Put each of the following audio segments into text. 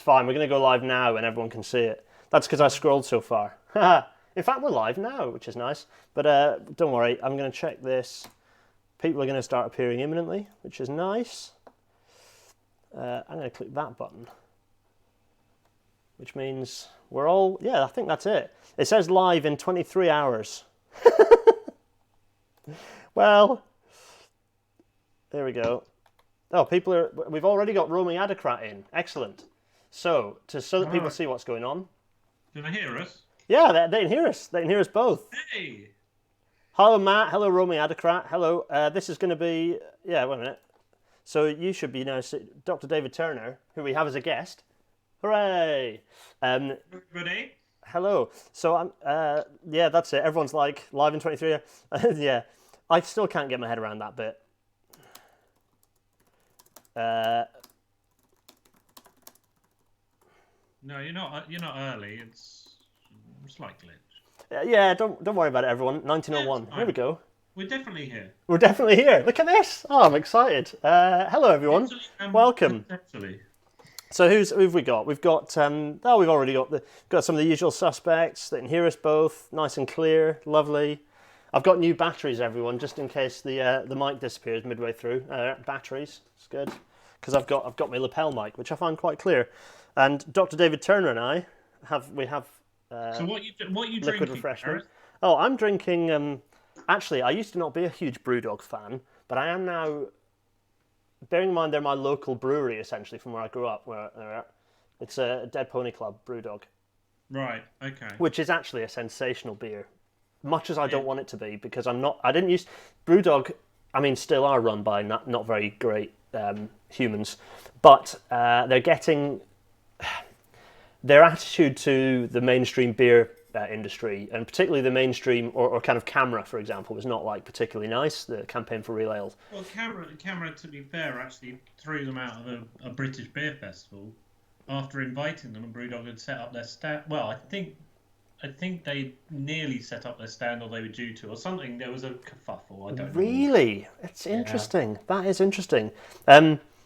fine. We're going to go live now and everyone can see it. That's because I scrolled so far. In fact, we're live now, which is nice. But don't worry, I'm going to check this. People are going to start appearing imminently, which is nice. I'm going to click that button, which means we're all... Yeah, I think that's it. It says live in 23 hours. Well, there we go. Oh, people are... We've already got roaming adocrat in. Excellent. So that people see what's going on. Can they hear us? Yeah, they can hear us. They can hear us both. Hey! Hello, Matt. Hello, roaming adocrat. Hello. This is going to be... Yeah, wait a minute. So you should be now... Dr. David Turner, who we have as a guest. Hooray! Everybody? Hello. So I'm... yeah, that's it. Everyone's like, live in 23. Yeah. I still can't get my head around that bit. No, you're not. You're not early. It's a slight glitch. Yeah, don't worry about it, everyone. 1901. Yeah, here we go. We're definitely here. We're definitely here. Look at this. Oh, I'm excited. Hello, everyone. Welcome. Actually. So who've we got? We've got. We've already got some of the usual suspects. They can hear us both, nice and clear, lovely. I've got new batteries, everyone, just in case the mic disappears midway through. Batteries, it's good because I've got my lapel mic, which I find quite clear. And Dr. David Turner and I have. So what you liquid drinking? refreshment. Oh, I'm drinking. Actually, I used to not be a huge BrewDog fan, but I am now. Bearing in mind they're my local brewery, essentially, from where I grew up. It's a Dead Pony Club BrewDog. Right. Okay. Which is actually a sensational beer, much as I don't want it to be, because I didn't use BrewDog. I mean, still are run by not very great humans, but they're getting their attitude to the mainstream beer industry, and particularly the mainstream or kind of Camera, for example, was not like particularly nice. The campaign for real ales. Well, Camera, to be fair, actually threw them out of a British beer festival after inviting them, and BrewDog had set up their stand. Well, I think they nearly set up their stand, or they were due to, or something. There was a kerfuffle. I don't know. Really? It's interesting. Yeah. That is interesting.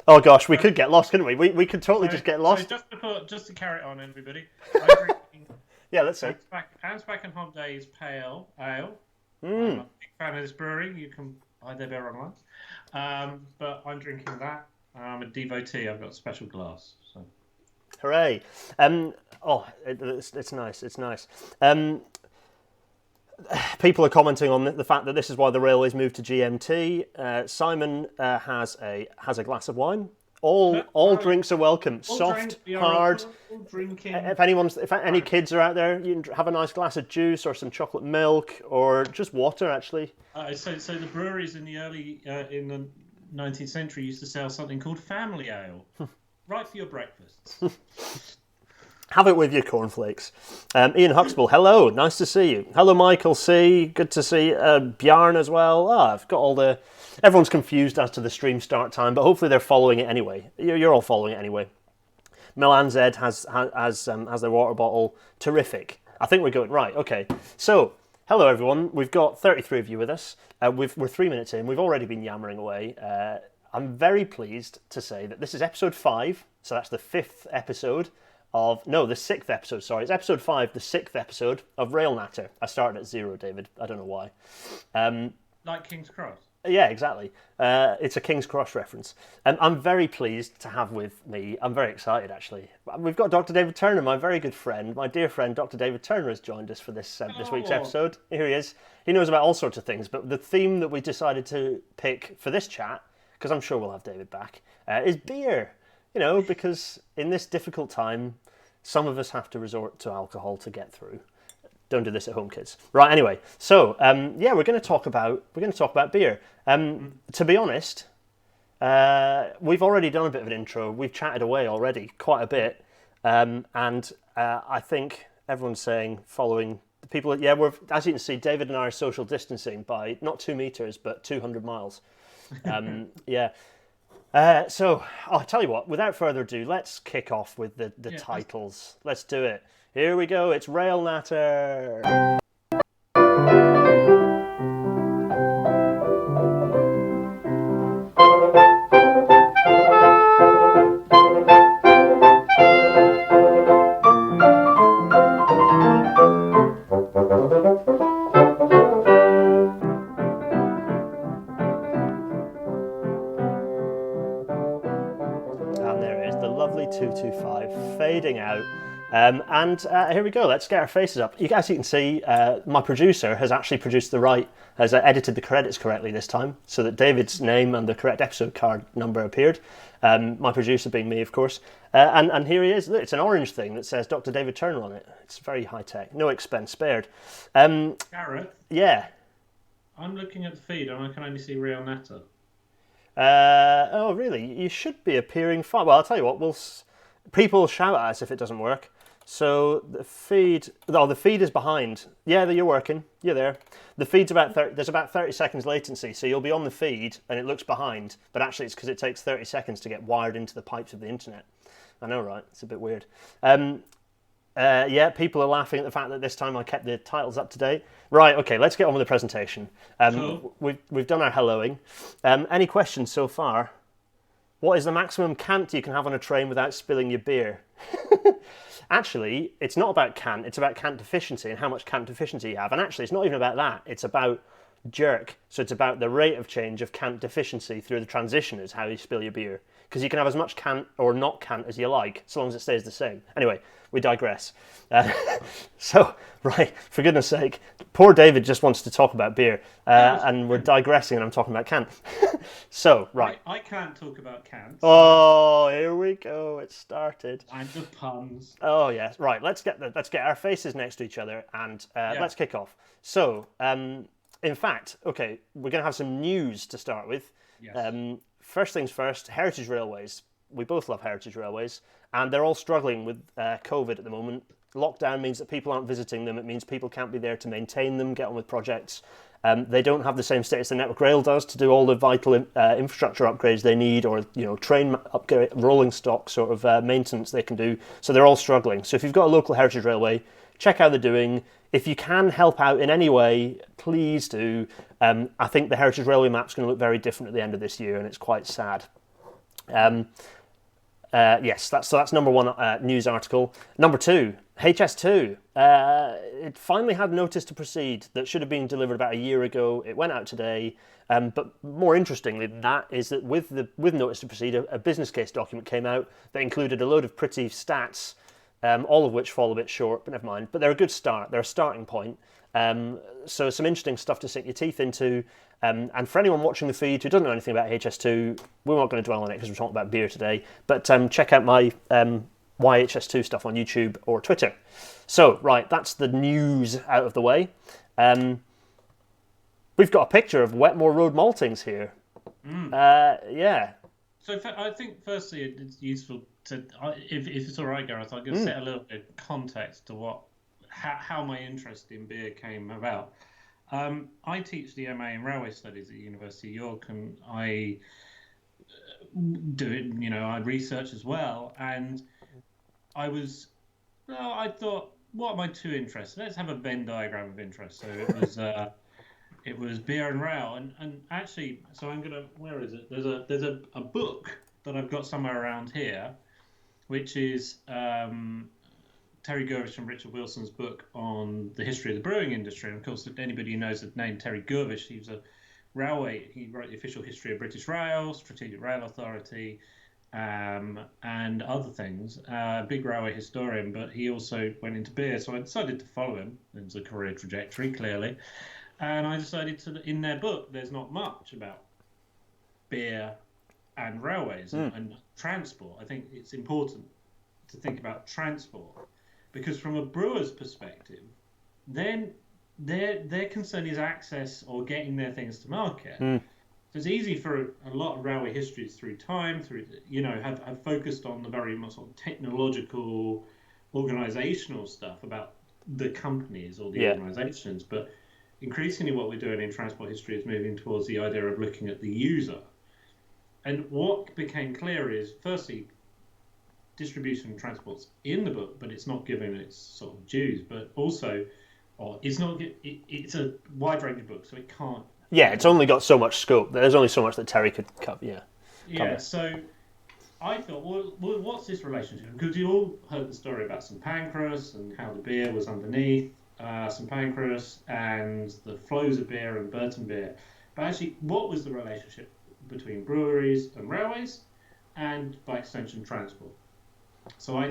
Oh gosh, we could get lost, couldn't we? We could totally just get lost. So just to carry it on, everybody. Yeah, let's see. Ansbach and Hog Days Pale Ale. I'm a big fan of this brewery. You can buy their beer online. But I'm drinking that. I'm a devotee. I've got a special glass. So. Hooray! It's nice. It's nice. People are commenting on the fact that this is why the railways moved to GMT. Simon has a glass of wine. All drinks are welcome. Soft, hard. If any kids are out there, you can have a nice glass of juice or some chocolate milk or just water. Actually. So the breweries in the 19th century used to sell something called family ale, right for your breakfasts. Have it with your cornflakes. Ian Huxtable, hello, nice to see you. Hello, Michael C, good to see Bjarn as well. I've got everyone's confused as to the stream start time, but hopefully they're following it anyway. You're all following it anyway. Milan Z has their water bottle. Terrific. I think we're going right. Okay, so hello everyone. We've got 33 of you with us. We're 3 minutes in. We've already been yammering away. I'm very pleased to say that this is episode 5, so that's the 5th episode. The 6th episode, sorry. It's episode 5, the 6th episode of Rail Natter. I started at 0, David. I don't know why. Like King's Cross? Yeah, exactly. It's a King's Cross reference. I'm very pleased to have with me, I'm very excited actually. We've got Dr. David Turner, my very good friend, my dear friend Dr. David Turner has joined us for this week's episode. Here he is. He knows about all sorts of things, but the theme that we decided to pick for this chat, because I'm sure we'll have David back, is beer. You know, because in this difficult time, some of us have to resort to alcohol to get through. Don't do this at home, kids. Right. Anyway, so we're going to talk about beer. To be honest, we've already done a bit of an intro. We've chatted away already quite a bit, and I think everyone's saying following the people. Yeah, as you can see, David and I are social distancing by not 2 meters but 200 miles. Yeah. So I'll tell you what, without further ado, let's kick off with the titles. Let's do it. Here we go, it's Rail Natter. 1:45, fading out. And here we go. Let's get our faces up. As you can see, my producer has actually has edited the credits correctly this time, so that David's name and the correct episode card number appeared. My producer being me, of course. And here he is. Look, it's an orange thing that says Dr. David Turner on it. It's very high tech. No expense spared. Gareth? Yeah. I'm looking at the feed and I can only see Real Natter. Oh, really? You should be appearing fine. Well, I'll tell you what. People shout at us if it doesn't work. So the feed is behind. Yeah, you're working. You're there. The feed's there's about 30 seconds latency, so you'll be on the feed and it looks behind, but actually it's because it takes 30 seconds to get wired into the pipes of the internet. I know, right? It's a bit weird. Yeah, people are laughing at the fact that this time I kept the titles up to date. Right, okay, let's get on with the presentation. We've done our helloing. Any questions so far? What is the maximum cant you can have on a train without spilling your beer? Actually, it's not about cant, it's about cant deficiency and how much cant deficiency you have. And actually, it's not even about that, it's about jerk. So it's about the rate of change of cant deficiency through the transition is how you spill your beer. Because you can have as much cant or not cant as you like, so long as it stays the same. Anyway, we digress. So, right, for goodness sake, poor David just wants to talk about beer, and we're digressing and I'm talking about cant. So, right. I can't talk about cant. Oh, here we go. It started. And the puns. Oh yes, right. Let's get our faces next to each other and let's kick off. So, in fact, okay, we're going to have some news to start with. Yes. First things first, heritage railways. We both love heritage railways, and they're all struggling with COVID at the moment. Lockdown means that people aren't visiting them. It means people can't be there to maintain them, get on with projects. They don't have the same status the Network Rail does to do all the vital infrastructure upgrades they need, or train upgrade, rolling stock sort of maintenance they can do. So they're all struggling. So if you've got a local heritage railway, check how they're doing. If you can help out in any way, please do. I think the heritage railway map's going to look very different at the end of this year, and it's quite sad. Yes, that's number one news article. Number two, HS2. It finally had notice to proceed that should have been delivered about a year ago. It went out today. But more interestingly than that is that with notice to proceed, a business case document came out that included a load of pretty stats, all of which fall a bit short, but never mind. But they're a good start. They're a starting point. So some interesting stuff to sink your teeth into. And for anyone watching the feed who doesn't know anything about HS2, we're not going to dwell on it because we're talking about beer today. But check out my YHS2 stuff on YouTube or Twitter. So, right, that's the news out of the way. We've got a picture of Wetmore Road maltings here. Yeah. So I think firstly it's useful to, if it's all right, Gareth, I'm going to set a little bit of context to how my interest in beer came about. I teach the MA in Railway Studies at the University of York, and I do it. I research as well. And I thought, what are my two interests? Let's have a Venn diagram of interest. So it was beer and rail, and actually, so I'm gonna. Where is it? There's a book that I've got somewhere around here, which is Terry Gervish and Richard Wilson's book on the history of the brewing industry. And of course, if anybody who knows the name Terry Gervish, he was he wrote the official history of British Rail, Strategic Rail Authority, and other things. Big railway historian, but he also went into beer. So I decided to follow him. It was a career trajectory, clearly. And I decided in their book, there's not much about beer and railways and transport. I think it's important to think about transport. Because from a brewer's perspective, then their concern is access or getting their things to market. So it's easy for a lot of railway histories through time, have focused on the very much sort of technological, organisational stuff about the companies or the organisations. But increasingly what we're doing in transport history is moving towards the idea of looking at the user. And what became clear is, firstly, distribution and transport's in the book, but it's not given its sort of dues. But also, it's not. It's a wide range of books, so it can't. Yeah, it's only got so much scope. There's only so much that Terry could cover. Yeah. Yeah. So I thought, well, what's this relationship? Because you all heard the story about St Pancras and how the beer was underneath St Pancras and the flows of beer and Burton beer. But actually, what was the relationship between breweries and railways, and by extension, transport? So I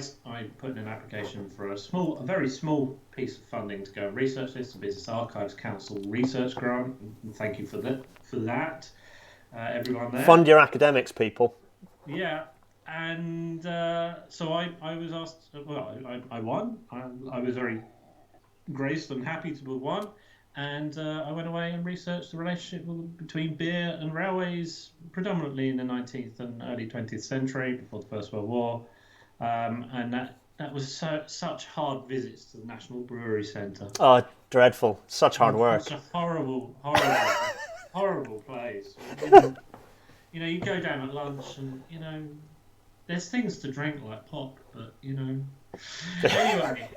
put in an application for a very small piece of funding to go and research this, the Business Archives Council research grant. And thank you for that, everyone there. Fund your academics, people. Yeah, and so I was asked. Well, I won. I was very graced and happy to have won. And I went away and researched the relationship between beer and railways, predominantly in the 19th and early 20th century, before the First World War. And that was such hard visits to the National Brewery Centre. Oh, dreadful. Such hard work. Such a horrible, horrible place. You go down at lunch and, there's things to drink like pop, but, Anyway.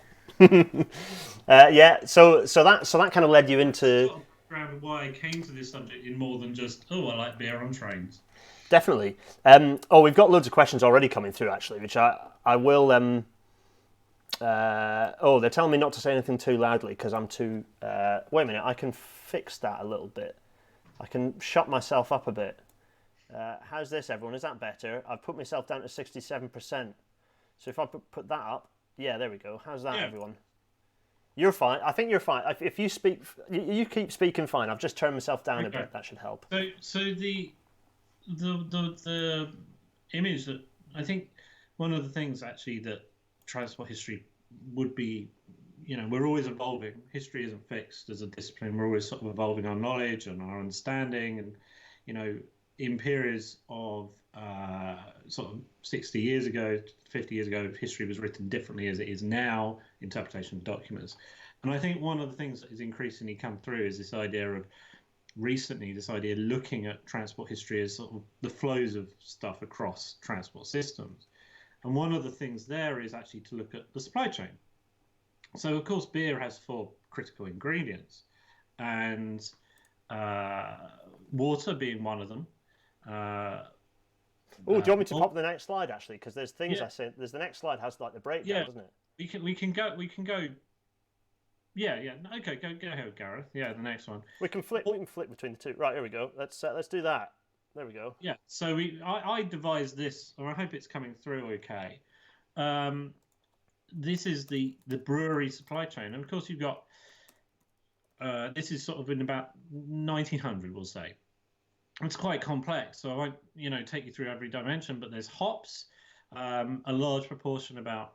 Yeah, so that kind of led you into Around why I came to this subject in more than just I like beer on trains. Definitely. We've got loads of questions already coming through actually, which I will. They're telling me not to say anything too loudly because I'm too. Wait a minute, I can fix that a little bit. I can shut myself up a bit. How's this, everyone? Is that better? I've put myself down to 67%. So if I put that up. Yeah, there we go. How's that, everyone? You're fine. I think you're fine. If you speak, you keep speaking fine. I've just turned myself down a bit. That should help. So the image that I think one of the things actually that transport history would be, we're always evolving. History isn't fixed as a discipline. We're always sort of evolving our knowledge and our understanding, and in periods of sort of 60 years ago, 50 years ago, history was written differently as it is now, interpretation of documents. And I think one of the things that has increasingly come through is this idea of looking at transport history as sort of the flows of stuff across transport systems. And one of the things there is actually to look at the supply chain. So, of course, beer has 4 critical ingredients, and water being one of them. Do you want me to pop the next slide actually? Because there's things I said. There's the next slide has like the breakdown, doesn't it? We can go. Yeah. Okay, go ahead, Gareth. Yeah, the next one. We can flip between the two. Right, here we go. Let's do that. There we go. Yeah. So I devised this, and I hope it's coming through okay. This is the brewery supply chain, and of course you've got. This is sort of in about 1900, we'll say. It's quite complex, so I won't take you through every dimension, but there's hops, a large proportion, about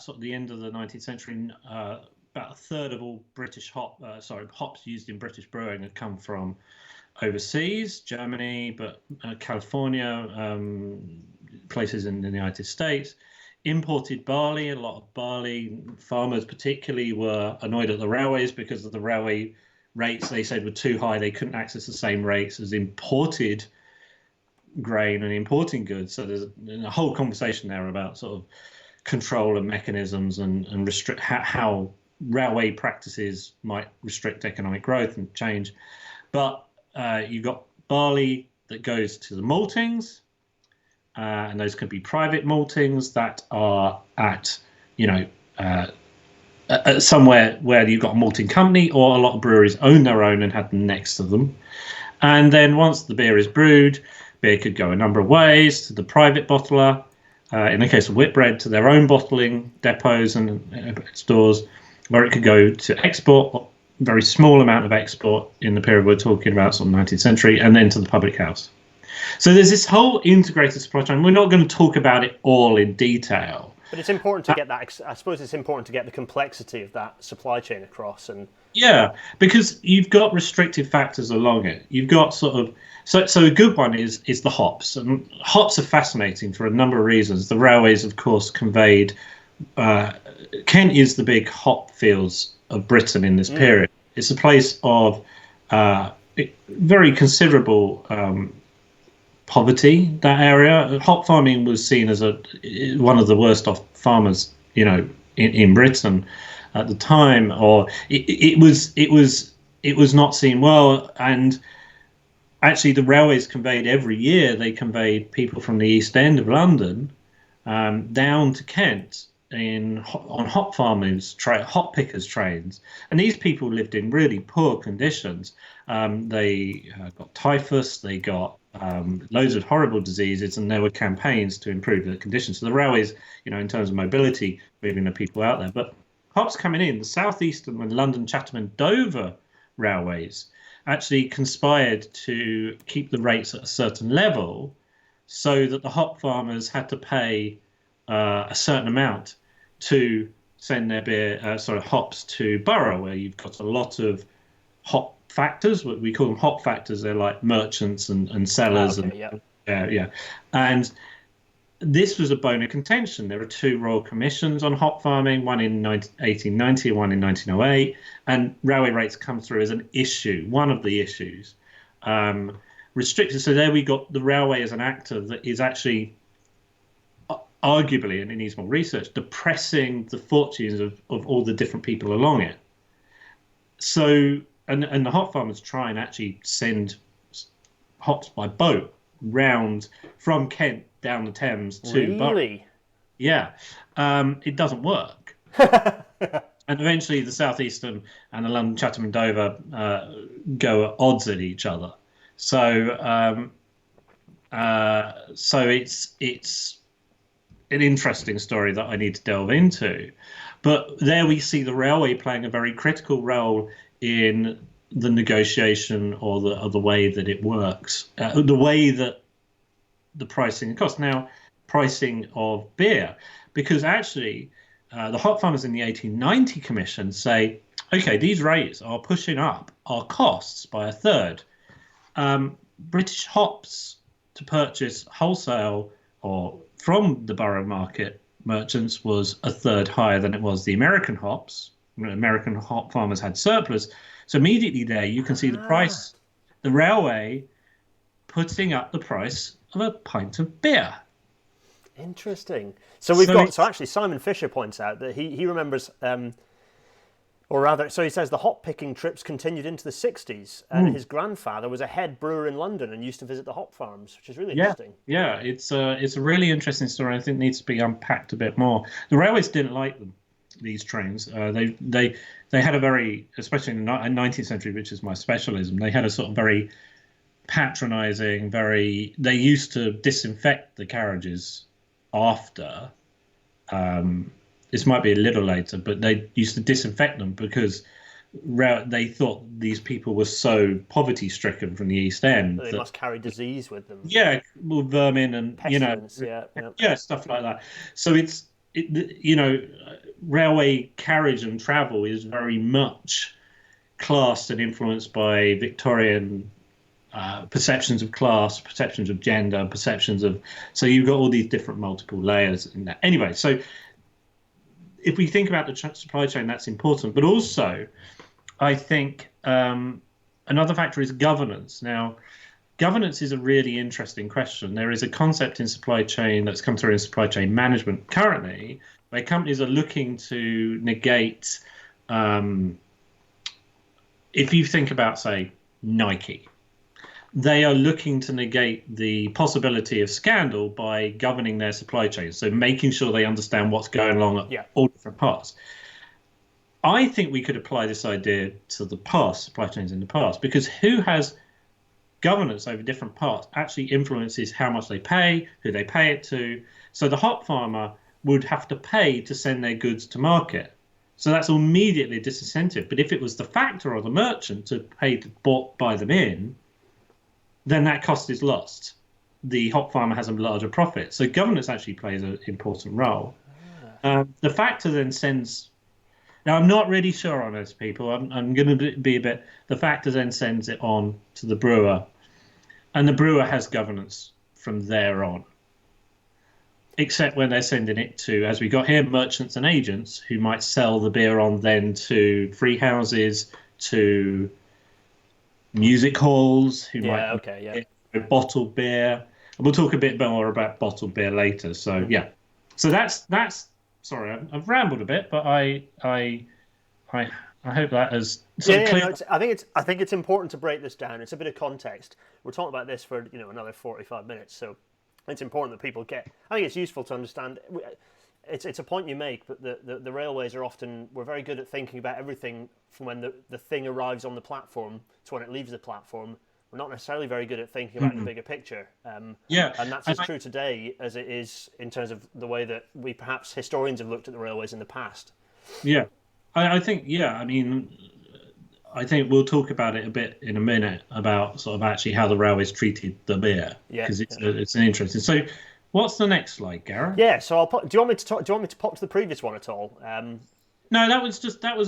sort of the end of the 19th century, about a third of all British hops used in British brewing have come from overseas, Germany, but California, places in the United States. Imported barley, a lot of barley farmers particularly were annoyed at the railways because of the railway rates they said were too high. They couldn't access the same rates as imported grain and importing goods. So there's a whole conversation there about sort of control and mechanisms and restrict how railway practices might restrict economic growth and change. But you've got barley that goes to the maltings, and those could be private maltings that are at somewhere where you've got a malting company, or a lot of breweries own their own and have them next to them. And then once the beer is brewed, beer could go a number of ways: to the private bottler, in the case of Whitbread, to their own bottling depots and stores, or it could go to export, a very small amount of export in the period we're talking about, sort of 19th century, and then to the public house. So there's this whole integrated supply chain. We're not going to talk about it all in detail. But it's important to get that. I suppose it's important to get the complexity of that supply chain across, and because you've got restrictive factors along it. You've got sort of so a good one is the hops, and hops are fascinating for a number of reasons. The railways, of course, conveyed. Kent is the big hop fields of Britain in this period. It's a place of very considerable poverty. That area, hop farming was seen as one of the worst off farmers, in Britain at the time, or it was not seen well. And actually, the railways conveyed every year. They conveyed people from the East End of London down to Kent on hop farmers, hop pickers trains, and these people lived in really poor conditions. They got typhus, they got loads of horrible diseases, and there were campaigns to improve the conditions. So the railways, in terms of mobility, moving the people out there. But hops coming in, the Southeastern and London, Chatham and Dover railways actually conspired to keep the rates at a certain level so that the hop farmers had to pay a certain amount to send their hops to Borough, where you've got a lot of hop factors. What we call them hop factors. They're like merchants and sellers. Okay, yeah. Yeah. And this was a bone of contention. There were two royal commissions on hop farming, one in 1890 and one in 1908, and railway rates come through as an issue, one of the issues. Restricted. So there we got the railway as an actor that is actually arguably, and it needs more research, depressing the fortunes of all the different people along it. So, and the hop farmers try and actually send hops by boat round from Kent down the Thames to Really? Yeah. It doesn't work. And eventually the Southeastern and the London, Chatham and Dover go at odds at each other. So it's an interesting story that I need to delve into. But there we see the railway playing a very critical role in the negotiation or the way that it works, the way that the pricing and cost. Now, pricing of beer, because actually the hop farmers in the 1890 Commission say, okay, these rates are pushing up our costs by a third. British hops to purchase wholesale or from the borough market merchants was a third higher than it was the American hops. American hop farmers had surplus. So immediately there you can see the price, the railway putting up the price of a pint of beer. Interesting. So actually Simon Fisher points out that he remembers, or rather, so he says the hop picking trips continued into the 60s, and his grandfather was a head brewer in London and used to visit the hop farms, which is really interesting. Yeah, it's a really interesting story. I think it needs to be unpacked a bit more. The railways didn't like them, these trains. They had a very, especially in the 19th century, which is my specialism, they had a sort of very patronizing, they used to disinfect the carriages after. This might be a little later, but they used to disinfect them because they thought these people were so poverty-stricken from the East End. They must carry disease with them. Yeah, well, vermin and, pestilence, stuff like that. So railway carriage and travel is very much classed and influenced by Victorian perceptions of class, perceptions of gender, perceptions of... So you've got all these different multiple layers in that. Anyway, so if we think about the supply chain, that's important. But also, I think another factor is governance. Now, governance is a really interesting question. There is a concept in supply chain that's come through in supply chain management currently, where companies are looking to negate... if you think about, say, Nike, they are looking to negate the possibility of scandal by governing their supply chain, so making sure they understand what's going on at all different parts. I think we could apply this idea to the past, supply chains in the past, because who has governance over different parts actually influences how much they pay, who they pay it to. So the hop farmer would have to pay to send their goods to market. So that's immediately a disincentive. But if it was the factor or the merchant to pay to buy them in, then that cost is lost. The hop farmer has a larger profit. So governance actually plays an important role. The factor then sends... Now, I'm not really sure on this, people. I'm going to be a bit... The factor then sends it on to the brewer. And the brewer has governance from there on. Except when they're sending it to, as we got here, merchants and agents who might sell the beer on then to free houses, to music halls, who might bottled beer. And we'll talk a bit more about bottled beer later. So so that's. Sorry, I've rambled a bit, but I hope that has clear. No, I think it's important to break this down. It's a bit of context. We're talking about this for another 45 minutes, so it's important that people get. I think it's useful to understand. It's a point you make, but the railways are often, we're very good at thinking about everything from when the thing arrives on the platform to when it leaves the platform. We're not necessarily very good at thinking about the bigger picture. Yeah, And that's as true today as it is in terms of the way that we perhaps historians have looked at the railways in the past. yeah. I think, yeah, I mean, I think we'll talk about it a bit in a minute about sort of actually how the railways treated the beer, Yeah, because it's an interesting. So, what's the next slide, Gareth? Yeah, so I'll put, do you want me to talk, do you want me to pop to the previous one at all? No, that was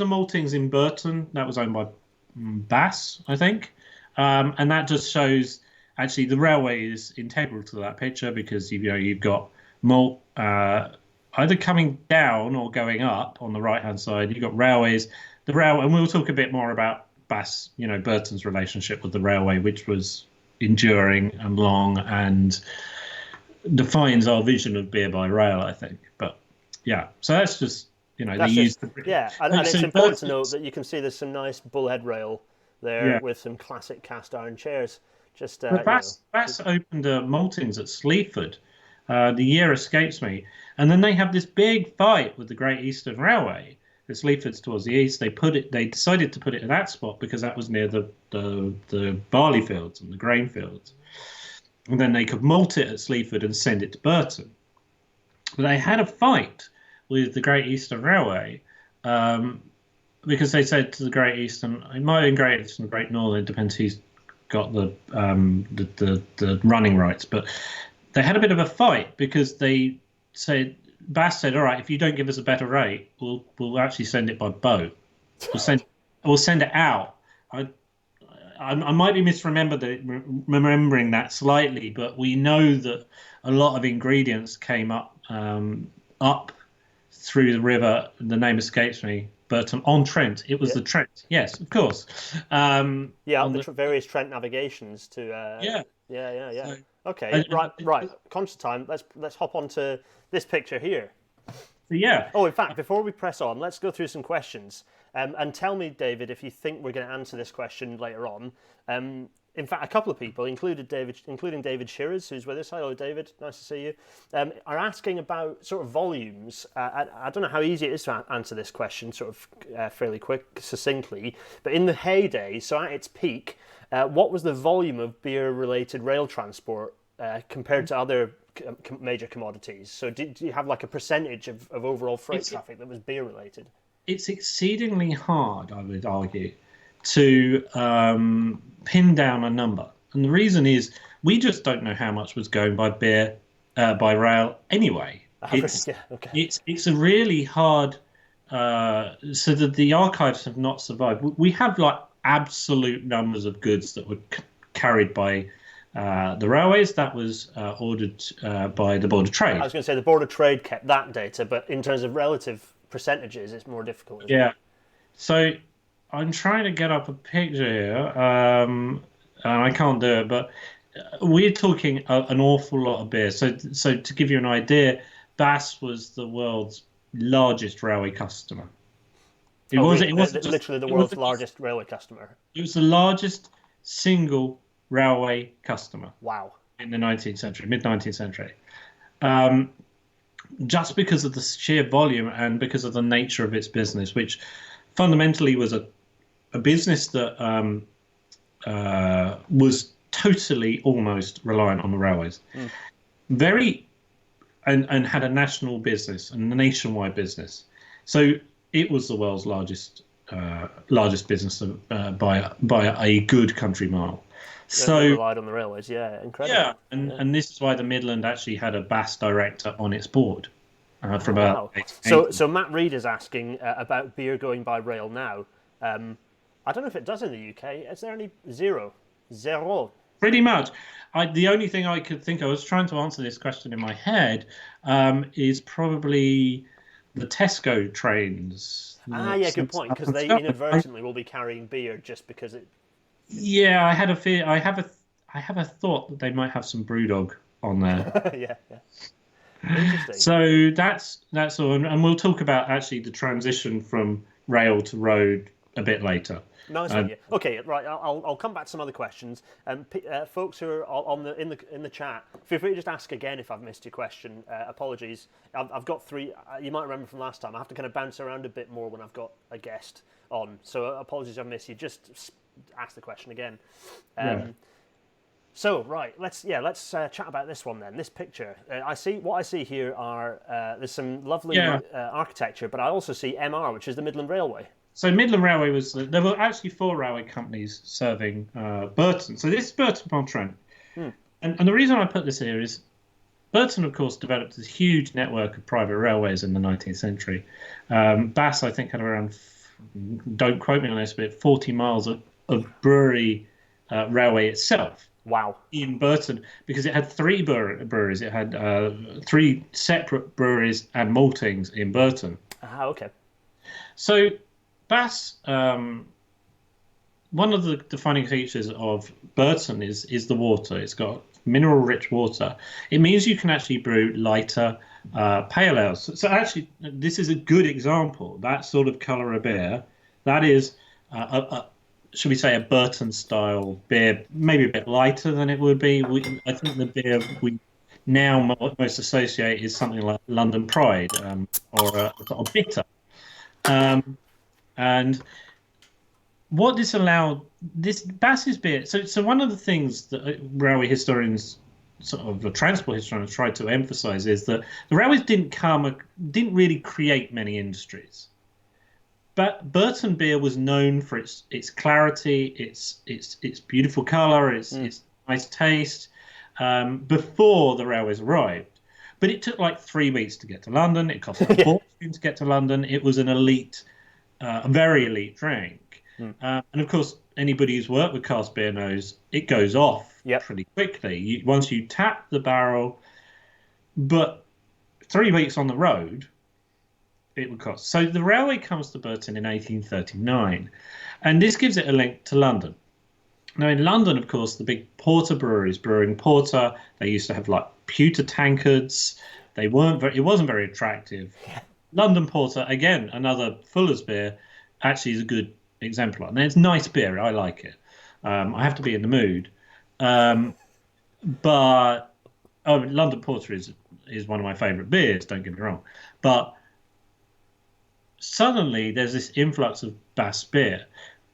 a maltings in Burton. That was owned by Bass, I think, and that just shows actually the railway is integral to that picture because you've got malt either coming down or going up on the right hand side. You've got railways, the railway, and we'll talk a bit more about Bass, Burton's relationship with the railway, which was enduring and long and defines our vision of beer by rail, I think. But yeah, so that's just. They used yeah, and it's important to note that you can see there's some nice bullhead rail there with some classic cast iron chairs. Just Bass opened a maltings at Sleaford. The year escapes me, and then they have this big fight with the Great Eastern Railway. The Sleaford's towards the east. They decided to put it at that spot because that was near the barley fields and the grain fields, and then they could malt it at Sleaford and send it to Burton. But they had a fight with the Great Eastern Railway, because they said to the Great Eastern, it might have been Great Eastern, Great Northern, it depends who's got the running rights, but they had a bit of a fight because Bass said, all right, if you don't give us a better rate, we'll actually send it by boat. We'll send it out. I might be remembering that slightly, but we know that a lot of ingredients came up through the river. The name escapes me, but on Trent. It was the Trent. Yes, of course. On the various Trent navigations to. Yeah. So, okay, right. Conscious time. Let's hop on to this picture here. Yeah. Oh, in fact, before we press on, let's go through some questions. And tell me, David, if you think we're going to answer this question later on. In fact, a couple of people, including David Shearers, who's with us. Hello, David. Nice to see you. Are asking about sort of volumes. I don't know how easy it is to answer this question, sort of fairly quick, succinctly. But in the heyday, so at its peak, what was the volume of beer-related rail transport compared to other major commodities? So do you have like a percentage of overall freight traffic that was beer-related? It's exceedingly hard, I would argue, to pin down a number, and the reason is we just don't know how much was going by rail anyway. It's a really hard. So that the archives have not survived. We have like absolute numbers of goods that were carried by the railways. That was ordered by the Board of Trade. I was going to say the Board of Trade kept that data, but in terms of relative percentages, it's more difficult. Yeah. So I'm trying to get up a picture here, and I can't do it, but we're talking an awful lot of beer. So to give you an idea, Bass was the world's largest railway customer. It wasn't literally the world's largest railway customer. It was the largest single railway customer. Wow. In the 19th century, mid-19th century. Just because of the sheer volume and because of the nature of its business, which fundamentally was a business that was totally almost reliant on the railways. And had a national business and a nationwide business. So it was the world's largest business by a good country mile. So they relied on the railways, incredible. Yeah, and this is why the Midland actually had a Bass director on its board. So Matt Reed is asking about beer going by rail now. I don't know if it does in the UK. Is there any zero? Pretty much. The only thing I could think of, I was trying to answer this question in my head, is probably the Tesco trains. Good point, because they inadvertently will be carrying beer just because it. Yeah, I had a fear. I have a thought that they might have some BrewDog on there. Yeah. Interesting. So that's all, and we'll talk about actually the transition from rail to road a bit later. Nice idea. Okay, right. I'll come back to some other questions. Folks who are in the chat, feel free to just ask again if I've missed your question. Apologies. I've got three. You might remember from last time. I have to kind of bounce around a bit more when I've got a guest on. So apologies if I missed you. Just ask the question again. So right, let's chat about this one then. This picture, I see here are there's some lovely Yeah. architecture, but I also see MR, which is the Midland Railway. So Midland Railway was there were actually four railway companies serving Burton. So this is Burton upon Trent, and the reason I put this here is Burton, of course, developed this huge network of private railways in the 19th century. Bass, I think, had around, don't quote me on this, but 40 miles of brewery railway itself. Wow. In Burton, because it had three breweries. It had three separate breweries and maltings in Burton. Ah, okay. So Bass, one of the defining features of Burton is the water. It's got mineral-rich water. It means you can actually brew lighter pale ales. So actually, this is a good example. That sort of colour of beer, that is, should we say, a Burton-style beer, maybe a bit lighter than it would be. I think the beer we now most associate is something like London Pride or a sort of bitter. And what this allowed, this Bass's beer. So one of the things that railway historians, sort of the transport historians, tried to emphasise is that the railways didn't really create many industries. But Burton beer was known for its clarity, its beautiful colour, its nice taste before the railways arrived. But it took like 3 weeks to get to London. It cost a fortune to get to London. It was an elite, a very elite drink. And of course, anybody who's worked with cask beer knows it goes off pretty quickly. Once you tap the barrel, but 3 weeks on the road, it would cost. So the railway comes to Burton in 1839, and this gives it a link to London. Now in London, of course, the big porter breweries brewing porter, they used to have like pewter tankards. It wasn't very attractive. London porter, again, another Fuller's beer, actually is a good exemplar. And it's nice beer. I like it. I have to be in the mood. But London porter is one of my favourite beers. Don't get me wrong. But suddenly there's this influx of Bass beer,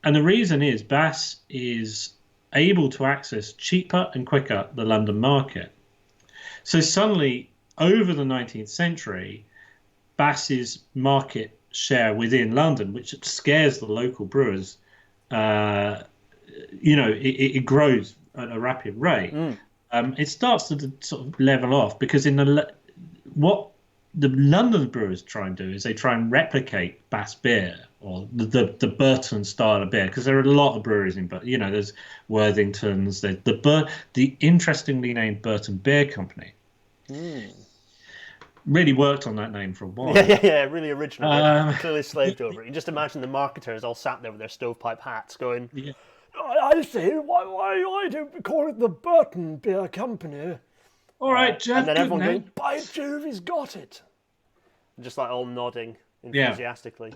and the reason is Bass is able to access cheaper and quicker the London market. So suddenly, over the 19th century, Bass's market share within London, which scares the local brewers, it grows at a rapid rate. It starts to sort of level off because what the London brewers try and do is they try and replicate Bass beer or the Burton style of beer, because there are a lot of breweries in Burton. There's Worthington's, there's the interestingly named Burton Beer Company. Really worked on that name for a while. Yeah, really original. Clearly slaved over it. You just imagine the marketers all sat there with their stovepipe hats going, I see, why do we call it the Burton Beer Company? All right, Jeff. And then everyone going, by Jove, he's got it. Just like all nodding enthusiastically.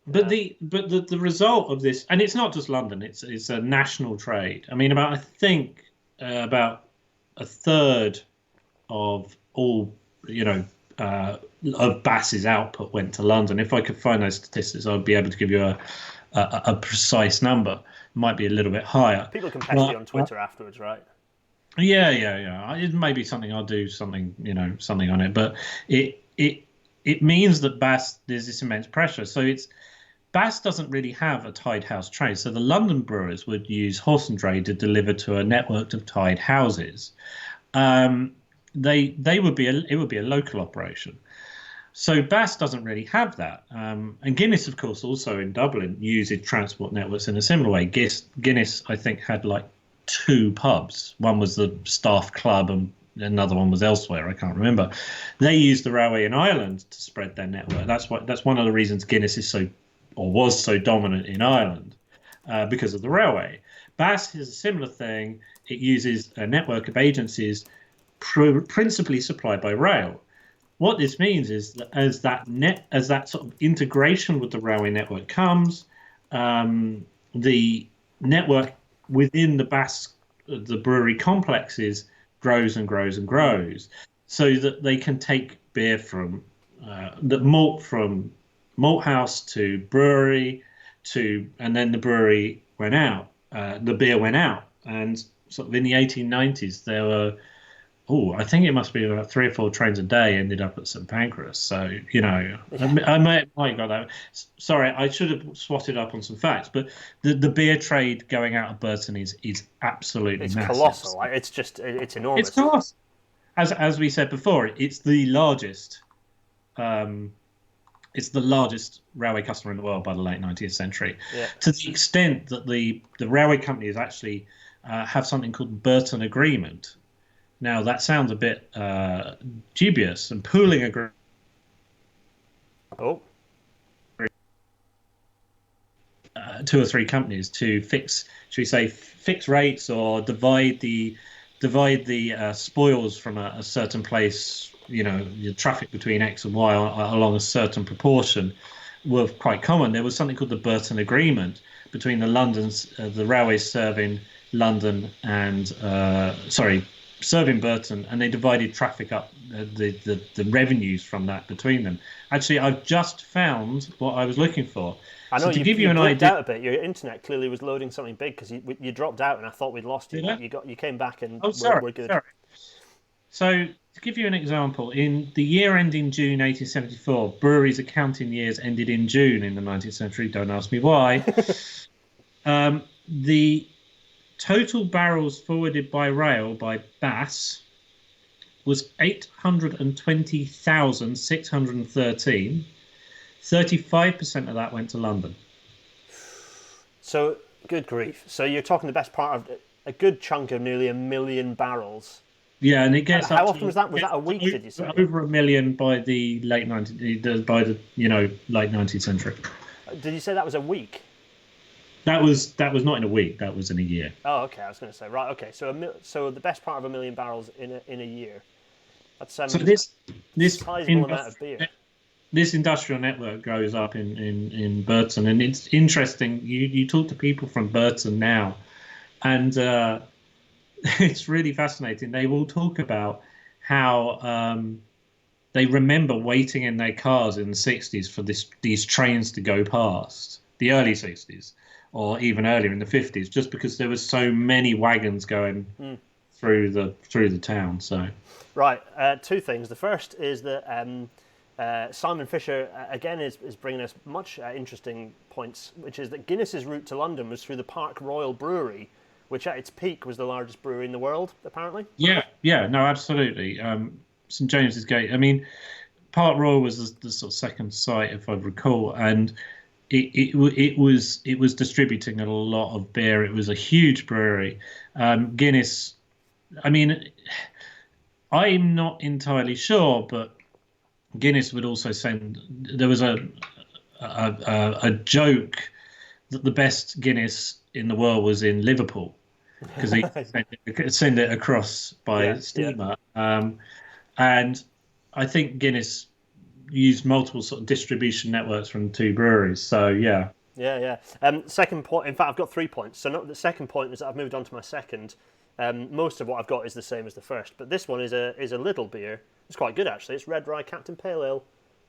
But the result of this, and it's not just London, it's a national trade. I mean, I think about a third of all, of Bass's output went to London. If I could find those statistics, I'd be able to give you a precise number. It might be a little bit higher. People can pest you on Twitter afterwards, right? Yeah. It may be something I'll do something on it, but it means that Bass, there's this immense pressure. So Bass doesn't really have a tied house trade. So the London brewers would use horse and dray to deliver to a network of tied houses. It would be a local operation. So Bass doesn't really have that. And Guinness, of course, also in Dublin uses transport networks in a similar way. Guinness, I think, had like 2 pubs. One was the staff club and another one was elsewhere. I can't remember. They used the railway in Ireland to spread their network. That's one of the reasons Guinness was so dominant in Ireland, because of the railway. Bass is a similar thing. It uses a network of agencies principally supplied by rail. What this means is that as that sort of integration with the railway network comes, the network within the brewery complexes grows and grows and grows, so that they can take beer from malt house to brewery and then the brewery went out, the beer went out, and sort of in the 1890s, there were, I think it must be about 3 or 4 trains a day ended up at St Pancras. So, I might got that. Sorry, I should have swatted up on some facts, but the beer trade going out of Burton is absolutely It's massive. colossal. Like, it's enormous. It's colossal. As we said before, it's the largest. It's the largest railway customer in the world by the late 19th century. Yeah. To the extent that the railway companies actually have something called the Burton Agreement. Now, that sounds a bit dubious, and pooling agreement. Oh. 2 or 3 companies to fix, should we say, fix rates or divide the spoils from a certain place. The traffic between X and Y along a certain proportion were quite common. There was something called the Burton Agreement between the railways serving London and serving Burton, and they divided traffic up, the revenues from that between them. Actually, I've just found what I was looking for. I know, so to give you an blinked idea, out a bit. Your internet clearly was loading something big because you dropped out and I thought we'd lost you. Did You came back and we're good. Sorry. So to give you an example, in the year ending June 1874, breweries' accounting years ended in June in the 19th century. Don't ask me why. The total barrels forwarded by rail by Bass was 820,613. 35% of that went to London. So, good grief. So you're talking the best part of a good chunk of nearly 1 million barrels. Yeah, and it gets How often was that? Was that a week? Did you say over 1 million by the late 19th century? Did you say that was a week? That was not in a week. That was in a year. Oh, okay. I was going to say right. Okay, so the best part of 1 million barrels in a year. That's so this sizable amount of beer. This industrial network goes up in Burton, and it's interesting. You talk to people from Burton now, and it's really fascinating. They will talk about how they remember waiting in their cars in the 60s for these trains to go past, the early 60s, or even earlier in the 50s, just because there was so many wagons going through the town. So, right, 2 things. The first is that Simon Fisher again is bringing us much interesting points, which is that Guinness's route to London was through the Park Royal Brewery, which at its peak was the largest brewery in the world, apparently. Yeah, no, absolutely. St James's Gate. I mean, Park Royal was the sort of second site, if I recall, and it was distributing a lot of beer. It was a huge brewery. Guinness. I mean, I'm not entirely sure, but Guinness would also send. There was a joke that the best Guinness in the world was in Liverpool because they send it across by steamer. Yeah. And I think Guinness used multiple sort of distribution networks from 2 breweries. So yeah. Second point. In fact, I've got 3 points. So the second point is that I've moved on to my second. Most of what I've got is the same as the first, but this one is a little beer. It's quite good actually. It's Red Rye Captain Pale Ale,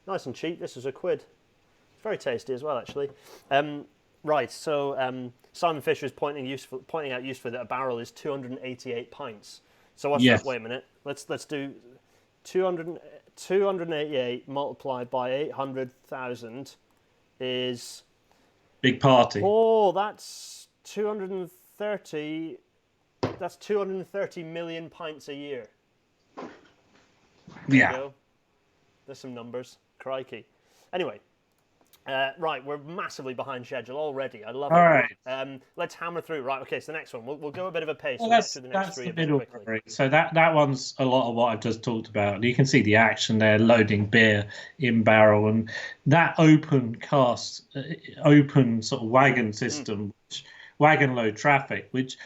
nice and cheap. This was £1. It's very tasty as well actually. Right, so Simon Fisher is pointing out usefully that a barrel is 288 pints. So what's that? Wait a minute. Let's do 288 multiplied by 800,000 is big party. Oh, that's 230. That's 230 million pints a year. Yeah. There's some numbers. Crikey. Anyway, right, we're massively behind schedule already. I love it. All right. Let's hammer through. Right, okay, so the next one. We'll go a bit of a pace. Well, we'll get through the next 3 a bit quickly. So that one's a lot of what I've just talked about. You can see the action there, loading beer in barrel, and that open sort of wagon system, wagon load traffic, which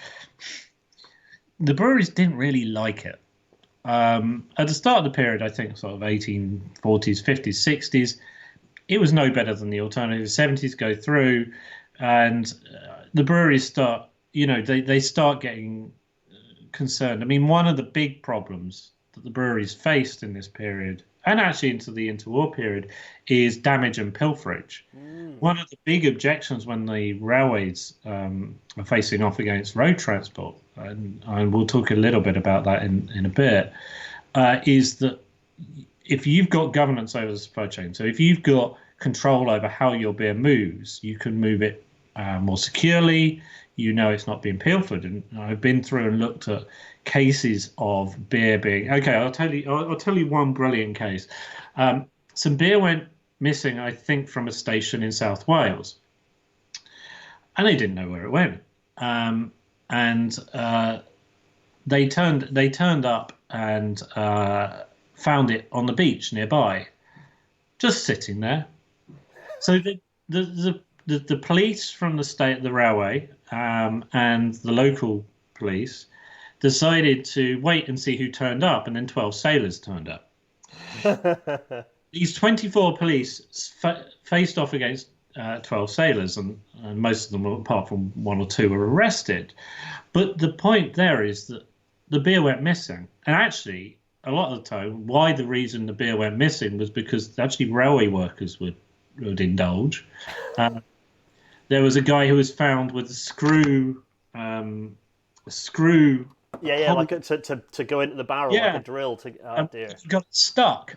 the breweries didn't really like it. At the start of the period, I think sort of 1840s, 50s, 60s, it was no better than the alternative. 70s go through, and the breweries start, they start getting concerned. I mean, one of the big problems that the breweries faced in this period, and actually into the interwar period, is damage and pilferage. One of the big objections when the railways are facing off against road transport, and we'll talk a little bit about that in a bit, is that if you've got governance over the supply chain, so if you've got control over how your beer moves, you can move it more securely. You know it's not being pilfered. And I've been through and looked at cases of beer being okay. I'll tell you one brilliant case. Some beer went missing, I think, from a station in South Wales, and they didn't know where it went. And they turned up and found it on the beach nearby, just sitting there. So the police from the railway and the local police decided to wait and see who turned up, and then 12 sailors turned up. These 24 police faced off against 12 sailors, and most of them, apart from one or two, were arrested. But the point there is that the beer went missing. And actually, a lot of the time, the reason the beer went missing was because actually railway workers would indulge. There was a guy who was found with a screw. Yeah, like to go into the barrel like a drill to. Dear. He got stuck.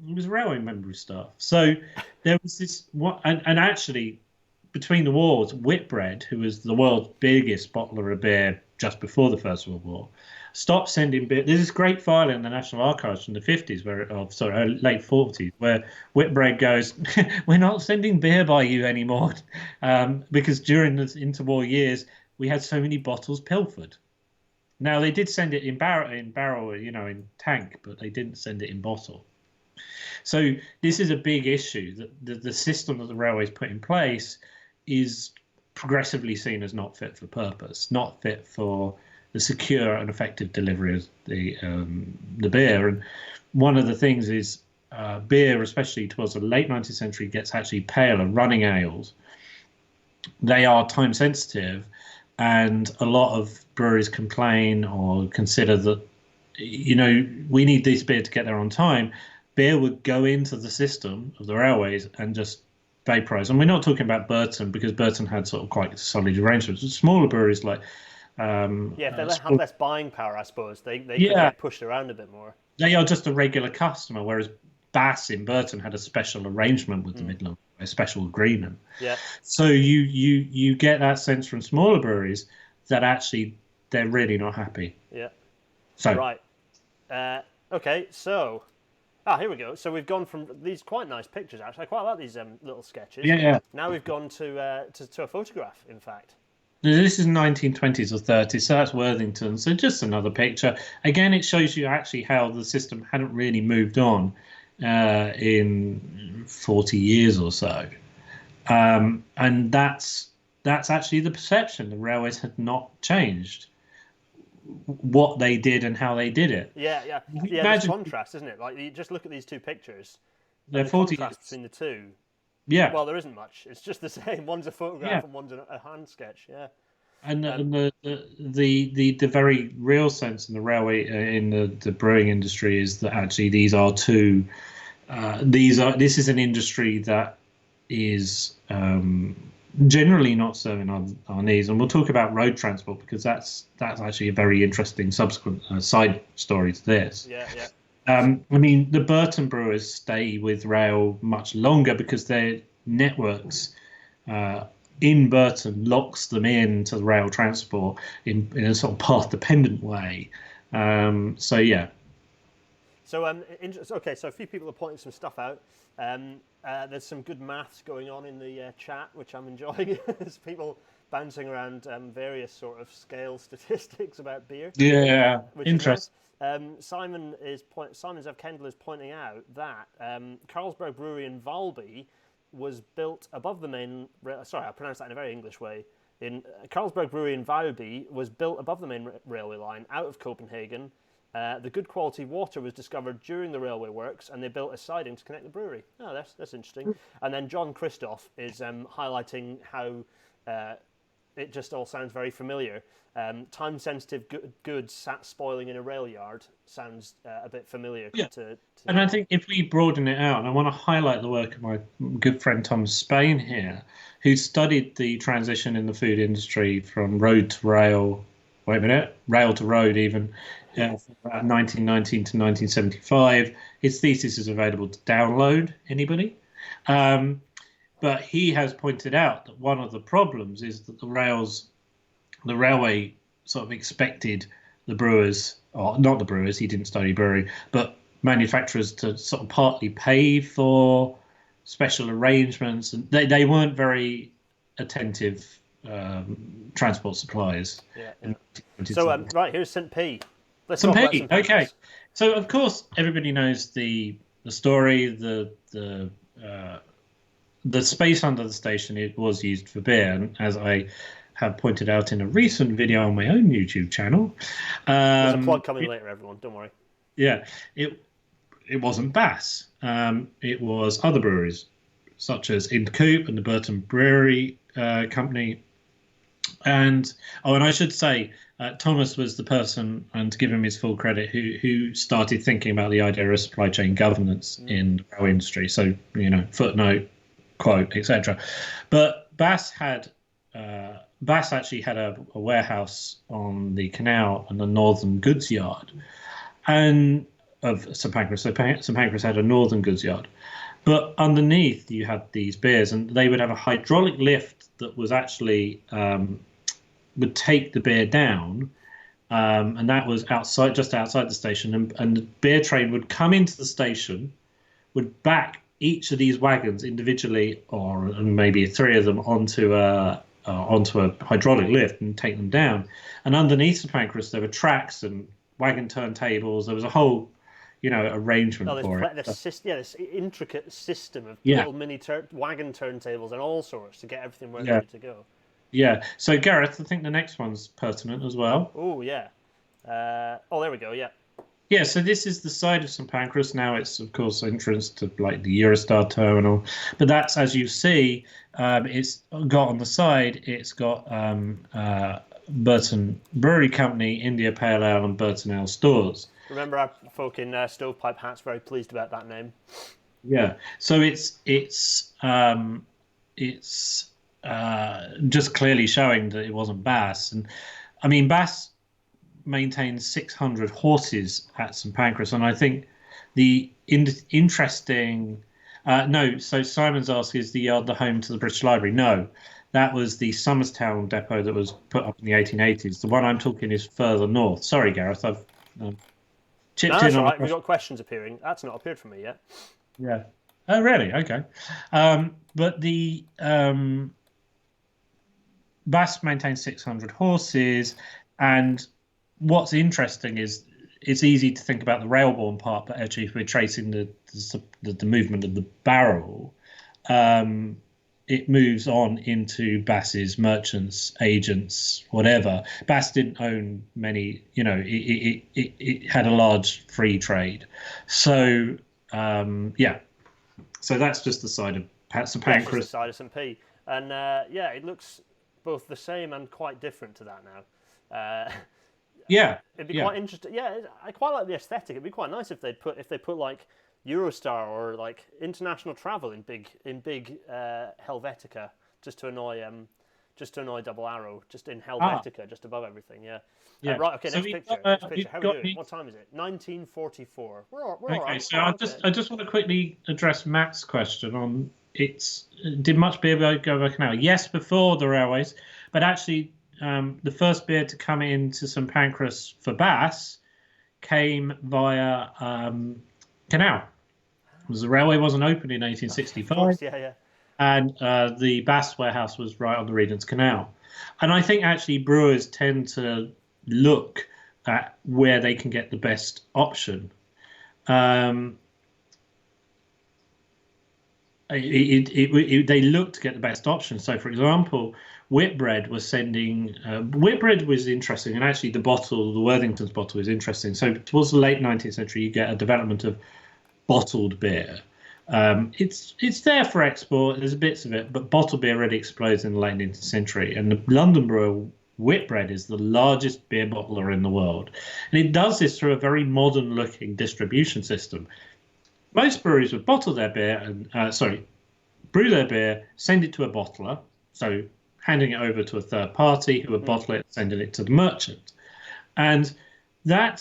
He was a railway member of staff. So there was this, and actually, between the wars, Whitbread, who was the world's biggest bottler of beer just before the First World War, stopped sending beer. There's this great file in the National Archives from the 50s, late 40s, where Whitbread goes, "We're not sending beer by you anymore," because during the interwar years we had so many bottles pilfered. Now they did send it in barrel, in tank, but they didn't send it in bottle. So this is a big issue that the system that the railways put in place is progressively seen as not fit for purpose, not fit for the secure and effective delivery of the beer. And one of the things is beer, especially towards the late 19th century, gets actually paler. Running ales, they are time sensitive, and a lot of breweries complain or consider that, we need this beer to get there on time. Beer would go into the system of the railways and just vaporize. And we're not talking about Burton, because Burton had sort of quite solid arrangements. Smaller breweries like if they have less buying power, I suppose they could get pushed around a bit more. They are just a regular customer, whereas Bass in Burton had a special arrangement with the Midland, a special agreement. Yeah. So you get that sense from smaller breweries that actually they're really not happy. Yeah. So right. Okay. So. Here we go. So we've gone from these quite nice pictures, actually. I quite like these little sketches. Yeah. Now we've gone to a photograph, in fact. This is 1920s or 30s, so that's Worthington. So just another picture. Again, it shows you actually how the system hadn't really moved on in 40 years or so. And that's actually the perception. The railways had not changed what they did and how they did it. Yeah. There's contrast, isn't it? Like, you just look at these two pictures. They're the 40 contrast between the two. Yeah. Well, there isn't much. It's just the same. One's a photograph and one's a hand sketch. Yeah. And the very real sense in the railway in the brewing industry is that actually these are two. This is an industry that is generally not serving our needs, and we'll talk about road transport because that's actually a very interesting subsequent side story to this. Yeah. The Burton brewers stay with rail much longer because their networks in Burton locks them into the rail transport in a sort of path-dependent way. So a few people are pointing some stuff out. There's some good maths going on in the chat, which I'm enjoying. There's people bouncing around various sort of scale statistics about beer. Yeah, interesting. Simon Zev Kendall is pointing out that Carlsberg Brewery in Valby was built above the main. Sorry, I pronounced that in a very English way. Carlsberg Brewery in Valby was built above the main railway line out of Copenhagen. The good quality water was discovered during the railway works, and they built a siding to connect the brewery. Oh, that's interesting. And then John Christoph is highlighting how it just all sounds very familiar. Time-sensitive goods sat spoiling in a rail yard sounds a bit familiar. Yeah. To And I think if we broaden it out, and I want to highlight the work of my good friend Tom Spain here, who studied the transition in the food industry from road to rail, rail to road even, from about 1919 to 1975. His thesis is available to download, anybody? But he has pointed out that one of the problems is that the railway sort of expected the brewers, or not the brewers, he didn't study brewery, but manufacturers to sort of partly pay for special arrangements, and they weren't very attentive transport suppliers. Yeah. So right, here's St. P. Let's St. talk about P. St. Pancras. Okay. So of course everybody knows the story. The space under the station, it was used for beer, and as I have pointed out in a recent video on my own YouTube channel, there's a plug coming later, everyone. Don't worry. Yeah, it wasn't Bass. It was other breweries, such as Coop and the Burton Brewery Company. And I should say, Thomas was the person, and to give him his full credit, who started thinking about the idea of supply chain governance in the rail industry. So, footnote, quote, etc. But Bass actually had a warehouse on the canal and the northern goods yard, and of St. Pancras. So St. Pancras had a northern goods yard, but underneath you had these beers, and they would have a hydraulic lift that was actually would take the beer down, and that was just outside the station, and the beer train would come into the station, would back each of these wagons individually, or maybe three of them, onto a hydraulic lift and take them down. And underneath the Pancras, there were tracks and wagon turntables. There was a whole, arrangement for it. This intricate system of little mini wagon turntables and all sorts to get everything where it needed to go. Yeah. So Gareth, I think the next one's pertinent as well. Oh yeah. There we go. Yeah. Yeah, so this is the side of St. Pancras. Now it's, of course, entrance to like the Eurostar terminal. But that's, as you see, it's got on the side, it's got Burton Brewery Company, India Pale Ale, and Burton Ale stores. Remember our folk in stovepipe hats very pleased about that name. Yeah, so it's just clearly showing that it wasn't Bass. And I mean, Bass maintains 600 horses at St. Pancras, and I think the interesting so Simon's asked, is the yard the home to the British Library? No, that was the Somerstown depot that was put up in the 1880s. The one I'm talking is further north. Sorry, Gareth, I've chipped in. That's on all right. We've got questions appearing. That's not appeared for me yet. Yeah. Oh, really? Okay. But the Bass maintains 600 horses, and what's interesting is it's easy to think about the railborne part, but actually if we're tracing the movement of the barrel, it moves on into Bass's merchants, agents, whatever. Bass didn't own many, it had a large free trade. So, so that's just the side of St. Pancras. The side of St. P. And it looks both the same and quite different to that now. It'd be quite interesting. Yeah, I quite like the aesthetic. It'd be quite nice if they put like Eurostar or like international travel in big Helvetica, just to annoy Double Arrow, just in Helvetica, just above everything. Yeah. Right. Okay. So next picture. How are we doing? What time is it? 1944. We're all okay. right. So I just want to quickly address Matt's question on did much beer go over canal? Yes, before the railways, but actually. The first beer to come into St. Pancras for Bass came via canal. Because the railway wasn't open in 1865. Of course, yeah. And the Bass warehouse was right on the Regent's Canal. And I think actually brewers tend to look at where they can get the best option. They look to get the best option. So, for example, Whitbread was sending. Whitbread was interesting, and actually the Worthington's bottle is interesting. So, towards the late 19th century, you get a development of bottled beer, It's there for export. There's bits of it, but bottled beer already explodes in the late 19th century, and the London Brewer Whitbread is the largest beer bottler in the world, and it does this through a very modern-looking distribution system. Most breweries would bottle their beer and brew their beer, send it to a bottler, so handing it over to a third party who would bottle it, sending it to the merchant, and that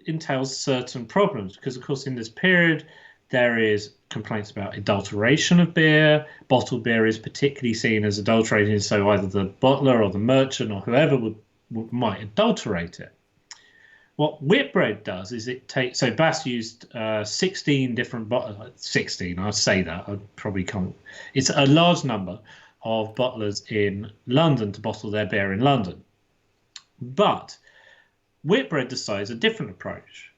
entails certain problems because, of course, in this period there is complaints about adulteration of beer. Bottled beer is particularly seen as adulterated, so either the bottler or the merchant or whoever might adulterate it. What Whitbread does is it takes, so Bass used 16 different bottles, 16, I'll say that, I probably can't, it's a large number of bottlers in London to bottle their beer in London. But Whitbread decides a different approach.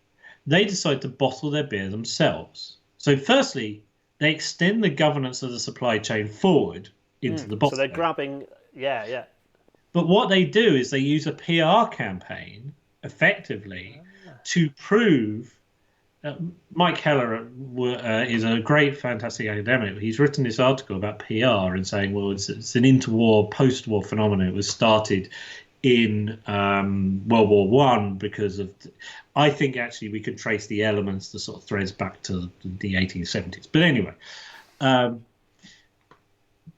They decide to bottle their beer themselves. So firstly, they extend the governance of the supply chain forward into the bottle. So they're grabbing, yeah. But what they do is they use a PR campaign effectively to prove. Mike Heller is a great, fantastic academic. He's written this article about PR and saying, well, it's an interwar, post-war phenomenon. It was started in World War One because of. I think actually we could trace the elements, the sort of threads back to the 1870s. But anyway,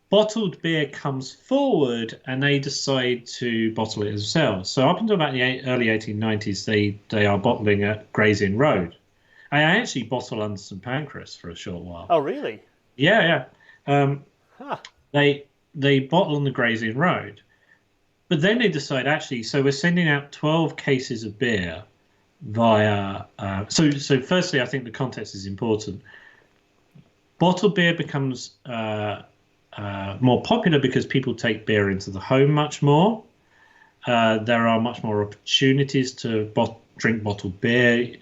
bottled beer comes forward and they decide to bottle it themselves. So up until about the early 1890s, they are bottling at Gray's Inn Road. I actually bottle under St Pancras for a short while. Oh, really? Yeah. They bottle on the Gray's Inn Road. But then they decide, actually, so we're sending out 12 cases of beer via... So firstly, I think the context is important. Bottled beer becomes more popular because people take beer into the home much more. There are much more opportunities to drink bottled beer.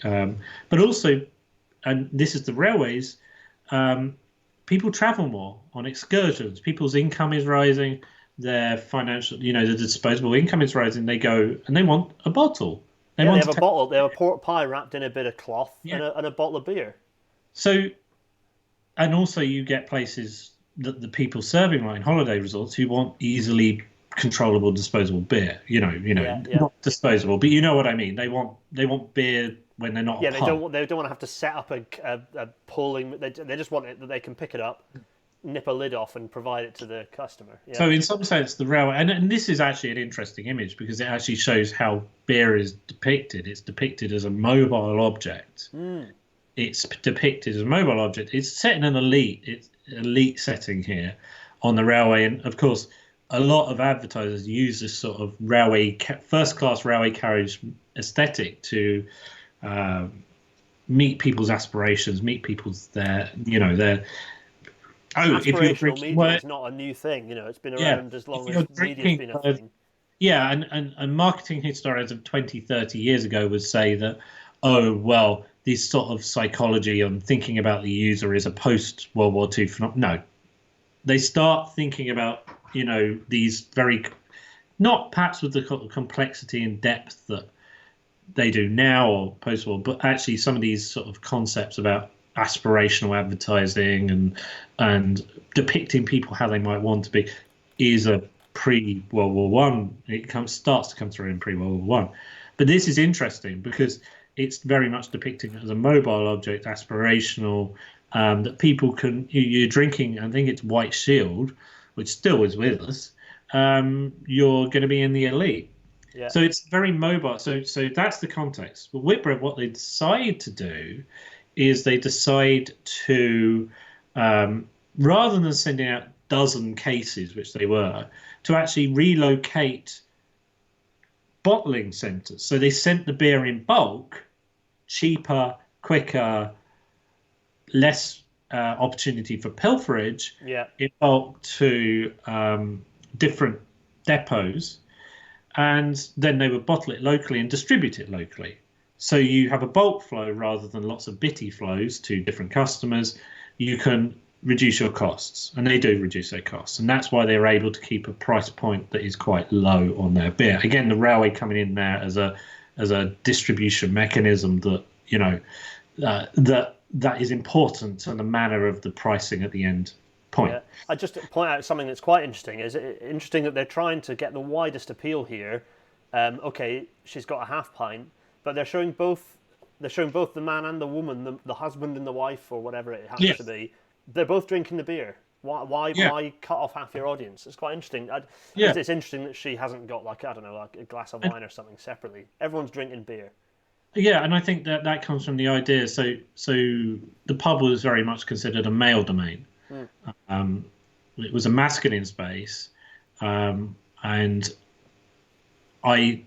But also, and this is the railways, people travel more on excursions. People's income is rising. Their financial, the disposable income is rising. They go and they want a bottle. They have a bottle. They have a pork pie wrapped in a bit of cloth and a bottle of beer. So, and also you get places that the people serving, like in holiday resorts, who want easily controllable disposable beer. Not disposable, but you know what I mean. They want beer when they're not. Yeah, they don't want to have to set up a pulling. They just want it that they can pick it up, nip a lid off and provide it to the customer. Yeah. So in some sense, the railway, and this is actually an interesting image because it actually shows how beer is depicted. It's depicted as a mobile object. It's depicted as a mobile object. It's set in an elite setting here on the railway, and of course, a lot of advertisers use this sort of first-class railway carriage aesthetic to meet people's aspirations, meet people's their. Aspirational media is not a new thing. It's been around as long as media's been a thing. Yeah, and marketing historians of 20, 30 years ago would say that, this sort of psychology on thinking about the user is a post-World War II phenomenon. No. They start thinking about, these very, not perhaps with the complexity and depth that they do now or post-war, but actually some of these sort of concepts about aspirational advertising and depicting people how they might want to be is a pre-World War One. It starts to come through in pre-World War One. But this is interesting because it's very much depicting as a mobile object, aspirational, that people can. You're drinking. I think it's White Shield, which still is with us. You're going to be in the elite. Yeah. So it's very mobile. So that's the context. But Whitbread, what they decide to do is they decide to, rather than sending out dozen cases, which they were, to actually relocate bottling centres. So they sent the beer in bulk, cheaper, quicker, less opportunity for pilferage, in bulk to different depots, and then they would bottle it locally and distribute it locally. So you have a bulk flow rather than lots of bitty flows to different customers. You can reduce your costs, and they do reduce their costs, and that's why they're able to keep a price point that is quite low on their beer. Again, the railway coming in there as a distribution mechanism that that that is important to the manner of the pricing at the end point. Yeah. I just point out something that's quite interesting. Is it interesting that they're trying to get the widest appeal here? Okay, she's got a half pint, but they're showing both. They're showing both the man and the woman, the husband and the wife, or whatever it happens to be. They're both drinking the beer. Why cut off half your audience? It's quite interesting. It's interesting that she hasn't got like a glass of wine or something separately. Everyone's drinking beer. Yeah, and I think that comes from the idea. So the pub was very much considered a male domain. It was a masculine space, and I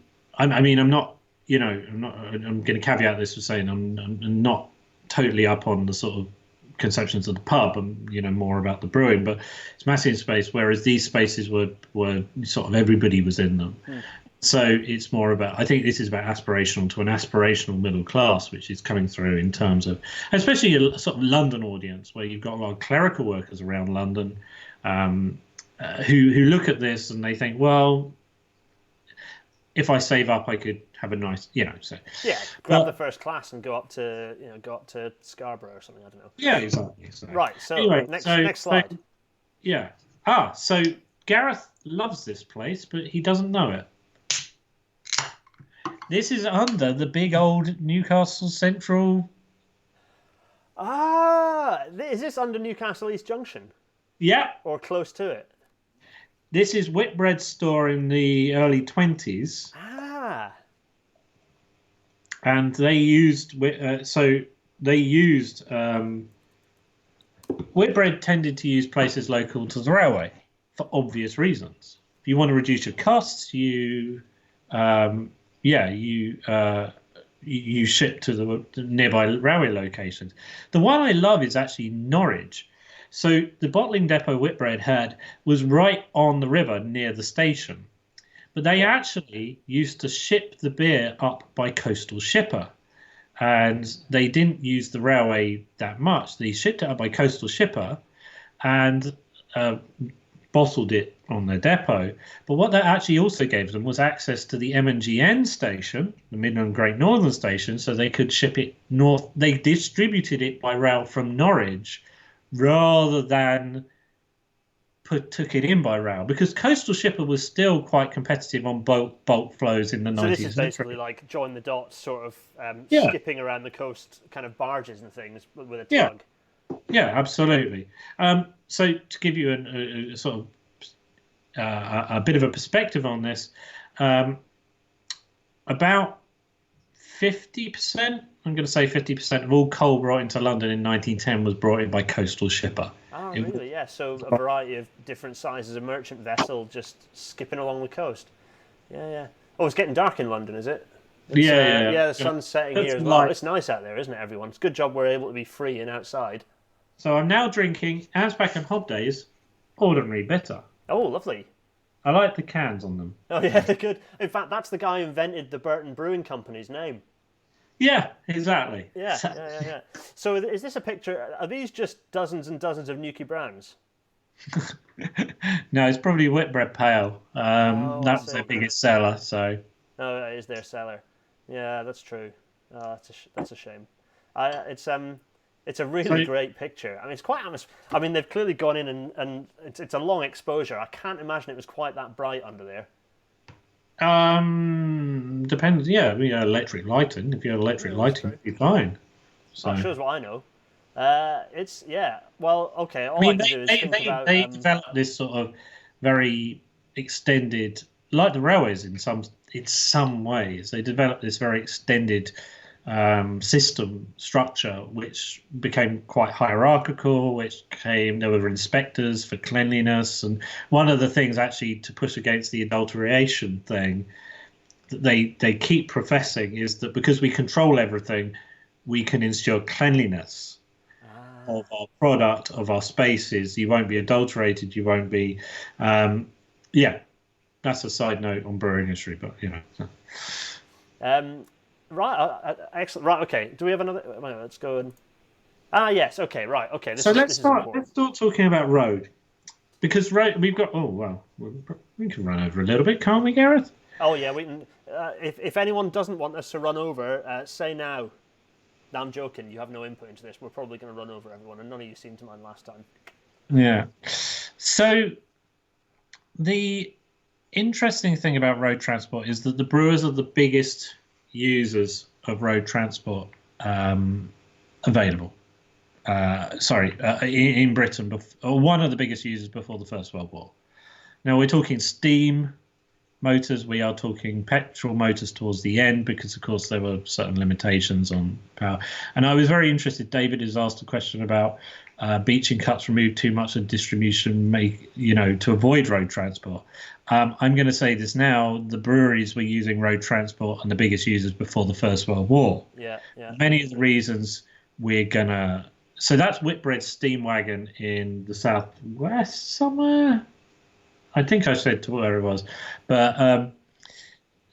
mean, I'm not. I'm going to caveat this with saying I'm not totally up on the sort of conceptions of the pub. I'm more about the brewing, but it's masculine space, whereas these spaces were sort of everybody was in them. So it's more about, I think this is about aspirational to an aspirational middle class, which is coming through in terms of, especially a sort of London audience, where you've got a lot of clerical workers around London who look at this and they think, well, if I save up, I could have a nice, grab the first class and go up to Scarborough or something. I don't know. Yeah, exactly. Right. So anyway, next slide. So Gareth loves this place, but he doesn't know it. This is under the big old Newcastle Central. Is this under Newcastle East Junction? Yeah. Or close to it? This is Whitbread's store in the early 20s. And they used Whitbread tended to use places local to the railway for obvious reasons. If you want to reduce your costs, you ship to the nearby railway locations. The one I love is actually Norwich. So the bottling depot Whitbread had was right on the river near the station. But they actually used to ship the beer up by coastal shipper. And they didn't use the railway that much. They shipped it up by coastal shipper and bottled it on their depot. But what that actually also gave them was access to the M&GN station, the Midland Great Northern Station, so they could ship it north. They distributed it by rail from Norwich rather than took it in by rail, because coastal shipper was still quite competitive on bulk flows in the 90s. So this is basically like join the dots, sort of skipping around the coast, kind of barges and things with a tug. Yeah, absolutely. So to give you a sort of a bit of a perspective on this, about 50%, I'm going to say 50% of all coal brought into London in 1910 was brought in by coastal shipper. Oh, really? Yeah, so a variety of different sizes of merchant vessel just skipping along the coast. Yeah. Oh, it's getting dark in London, is it? Yeah, the sun's setting here as well. It's nice out there, isn't it, everyone? It's a good job we're able to be free and outside. So I'm now drinking Ansbach and Hobday's Ordinary Bitter. Oh, lovely. I like the cans on them. Oh, yeah, they're good. In fact, that's the guy who invented the Burton Brewing Company's name. Yeah, exactly. Yeah. So is this a picture? Are these just dozens and dozens of Nuki brands? No, it's probably Whitbread Pale. That was their biggest seller. So. Oh, that is their seller. Yeah, that's true. Oh, that's a shame. It's a really great picture. I mean, it's quite I mean, they've clearly gone in and it's a long exposure. I can't imagine it was quite that bright under there. Depends. Yeah, electric lighting. If you have electric lighting, it'd be fine. So that shows what I know. Well, okay. All I can do is think about. They developed this sort of very extended, like the railways in some ways. They developed this very extended system structure, which became quite hierarchical. There were inspectors for cleanliness, and one of the things actually to push against the adulteration thing that they keep professing is that because we control everything, we can ensure cleanliness of our product, of our spaces. You won't be adulterated. You won't be. That's a side note on brewing history, but Right, excellent. Right, okay. Do we have another? Let's go and. Yes. Okay. Right. Okay. Let's start talking about road, because we've got. Oh well, we can run over a little bit, can't we, Gareth? Oh yeah, we can. If anyone doesn't want us to run over, say now. I'm joking. You have no input into this. We're probably going to run over everyone, and none of you seemed to mind last time. Yeah. So the interesting thing about road transport is that the brewers are the biggest users of road transport available. In Britain, or one of the biggest users before the First World War. Now we're talking steam motors. We are talking petrol motors towards the end because, of course, there were certain limitations on power. And I was very interested. David has asked a question about Beeching cuts remove too much of distribution, to avoid road transport. I'm going to say this now: the breweries were using road transport and the biggest users before the First World War. Yeah. Many of the reasons we're gonna. So that's Whitbread's steam wagon in the southwest somewhere. I think I said to where it was, but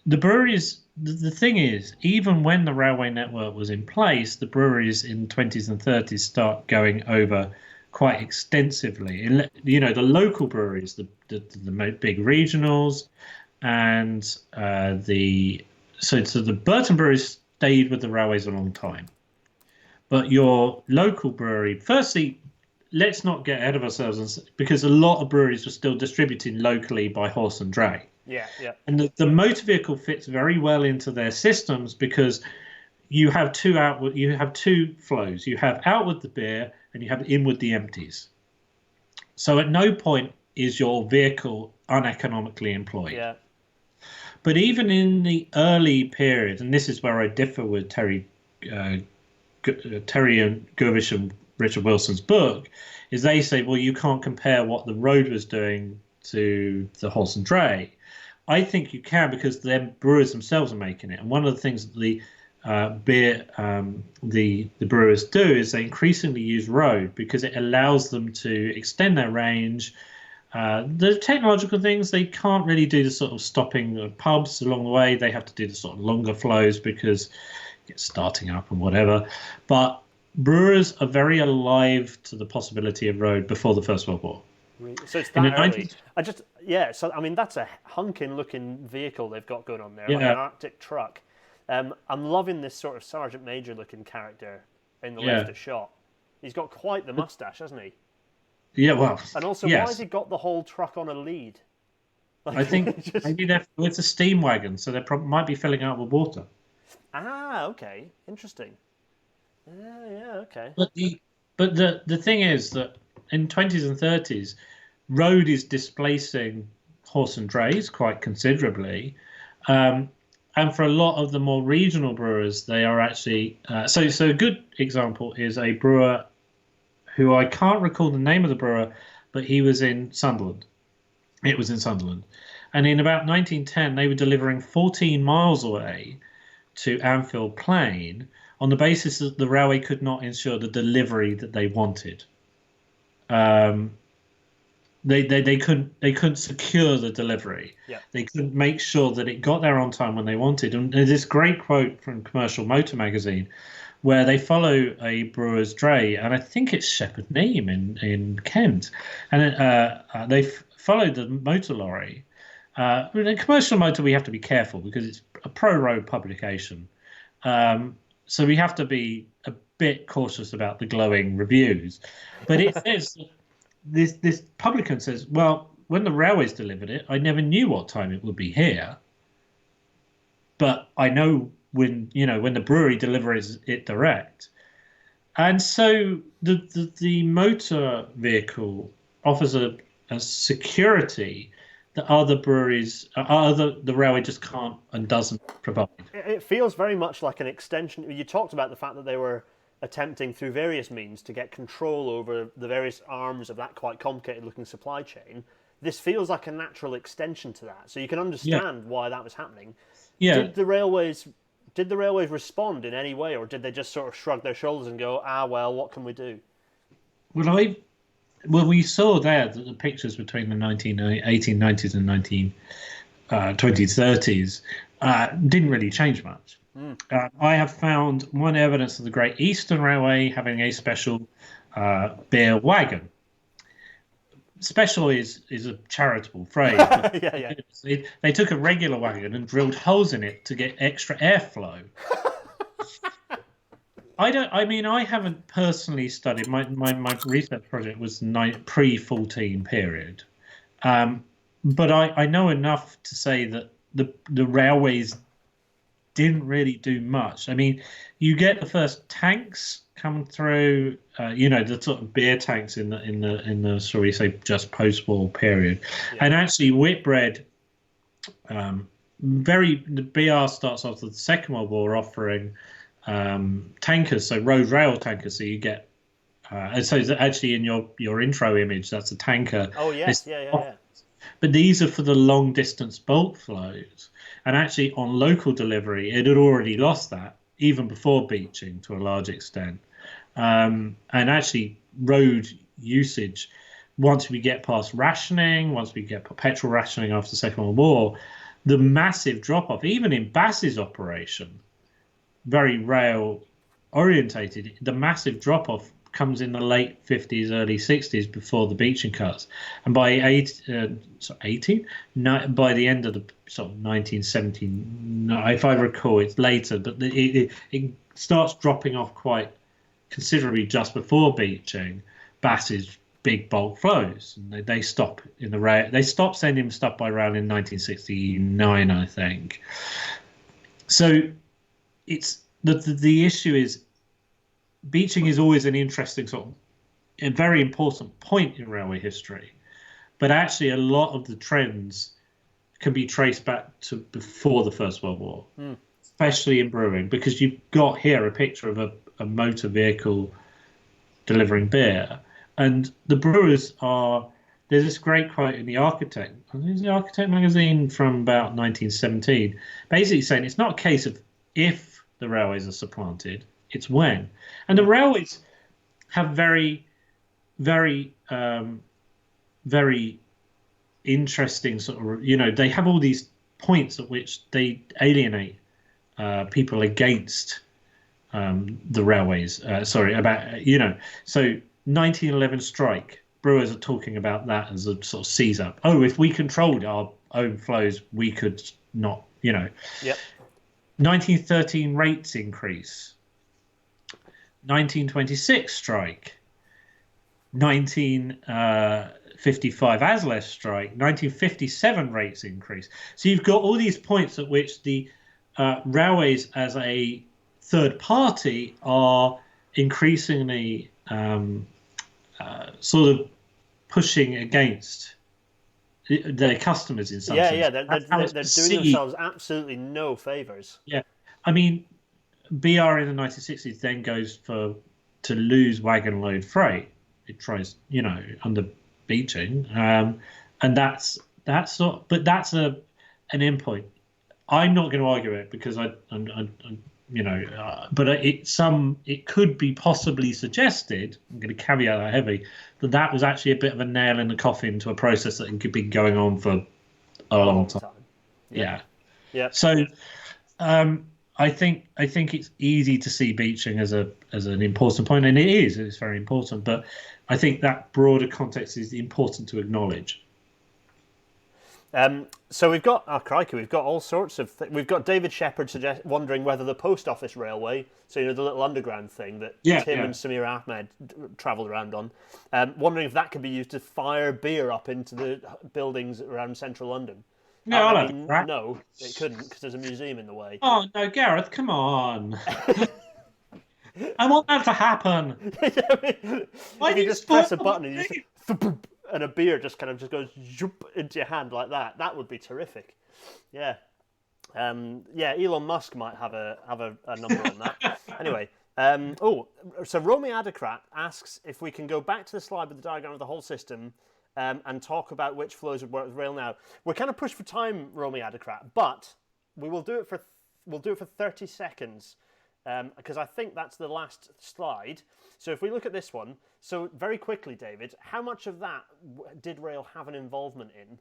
the breweries. The thing is, even when the railway network was in place, the breweries in the 20s and 30s start going over quite extensively. The local breweries, the big regionals, and the Burton breweries stayed with the railways a long time. But your local brewery, firstly, let's not get ahead of ourselves, because a lot of breweries were still distributing locally by horse and dray. Yeah. And the motor vehicle fits very well into their systems because you have two flows. You have outward the beer and you have inward the empties. So at no point is your vehicle uneconomically employed. Yeah. But even in the early period, and this is where I differ with Terry and Gervish and Richard Wilson's book, is they say, well, you can't compare what the road was doing to the horse and dray. I think you can, because the brewers themselves are making it. And one of the things that the brewers do is they increasingly use road because it allows them to extend their range. The technological things, they can't really do the sort of stopping pubs along the way. They have to do the sort of longer flows because it's starting up and whatever. But brewers are very alive to the possibility of road before the First World War. So it's that early. So I mean, that's a hunking looking vehicle they've got going on there, like an Arctic truck. I'm loving this sort of Sergeant Major looking character in the left shot. He's got quite the mustache, hasn't he? Yeah, well. And also, why has he got the whole truck on a lead? I think maybe it's a steam wagon, so they might be filling out with water. Ah, okay, interesting. Yeah, okay. But the thing is that in 20s and 30s, road is displacing horse and drays quite considerably. And for a lot of the more regional brewers, they are actually... So a good example is a brewer who I can't recall the name of the brewer, but he was in Sunderland. It was in Sunderland. And in about 1910, they were delivering 14 miles away to Anfield Plain on the basis that the railway could not ensure the delivery that they wanted. They couldn't secure the delivery. Yeah. They couldn't make sure that it got there on time when they wanted. And there's this great quote from Commercial Motor magazine where they follow a brewer's dray, and I think it's Shepherd Neame in Kent, and they followed the motor lorry. In Commercial Motor, we have to be careful because it's a pro-road publication. So we have to be a bit cautious about the glowing reviews. But it says, this publican says, well, when the railways delivered it, I never knew what time it would be here. But I know when the brewery delivers it direct. And so the motor vehicle offers a security that other breweries, the railway just can't and doesn't provide. It feels very much like an extension. You talked about the fact that they were attempting through various means to get control over the various arms of that quite complicated-looking supply chain. This feels like a natural extension to that, so you can understand why that was happening. Yeah. Did the railways respond in any way, or did they just sort of shrug their shoulders and go, well, what can we do? Well, we saw there that the pictures between the 1890s and 1920s, 30s didn't really change much. I have found one evidence of the Great Eastern Railway having a special beer wagon. Special is a charitable phrase. Yeah. They took a regular wagon and drilled holes in it to get extra airflow. I don't. I mean, I haven't personally studied. My research project was pre-14 period, but I know enough to say that the railways didn't really do much. I mean, you get the first tanks come through. The sort of beer tanks in the shall we say just post-war period, and actually Whitbread. The BR starts off with the Second World War offering tankers, so road rail tankers. So you get, and so actually in your intro image, that's a tanker. Oh yes, yeah. But these are for the long distance bulk flows, and actually on local delivery, it had already lost that even before Beeching to a large extent, and actually road usage. Once we get past rationing, once we get petrol rationing after the Second World War, the massive drop-off, even in Bass's operation, very rail orientated, the massive drop-off comes in the late 50s, early 60s before the Beeching cuts. And by by the end of the sort of 1917, if I recall, it's later, but it starts dropping off quite considerably just before Beeching. Bass's big bulk flows, and they stop in the rail. They stopped sending stuff by rail in 1969, I think. So it's the issue is Beeching is always an interesting sort of a very important point in railway history, but actually a lot of the trends can be traced back to before the First World War, especially in brewing, because you've got here a picture of a motor vehicle delivering beer. And the brewers there's this great quote in The Architect, I think it's the Architect magazine from about 1917, basically saying it's not a case of if the railways are supplanted, it's when. And the railways have very, very, very interesting sort of, they have all these points at which they alienate people against the railways. So 1911 strike, brewers are talking about that as a sort of seize up. Oh, if we controlled our own flows, we could not, Yep. 1913 rates increase. 1926 strike. 1955 ASLEF strike. 1957 rates increase. So you've got all these points at which the railways as a third party are increasingly sort of pushing against their customers in some sense. Yeah, they're doing themselves absolutely no favours. Yeah, I mean, BR in the 1960s then goes to lose wagon load freight. It tries, under Beeching, and that's an endpoint. I'm not going to argue it because but it could be possibly suggested. I'm going to caveat that heavy that was actually a bit of a nail in the coffin to a process that had been going on for a long time. Yeah. So, I think it's easy to see Beeching as an important point, and it's very important. But I think that broader context is important to acknowledge. So we've got we've got all sorts of we've got David Shepherd wondering whether the post office railway, so the little underground thing that Tim and Samir Ahmed travelled around on, wondering if that could be used to fire beer up into the buildings around central London. No, no, it couldn't because there's a museum in the way. Oh no, Gareth, come on! I want that to happen. Why do you just press a button and you just and a beer just goes into your hand like that? That would be terrific. Yeah. Elon Musk might have a number on that. Anyway, so Romy Adocrat asks if we can go back to the slide with the diagram of the whole system and talk about which flows would work with rail now. We're kind of pushed for time, Romy Adocrat, but we'll do it for 30 seconds because I think that's the last slide. So if we look at this one, so very quickly, David, how much of that did rail have an involvement in?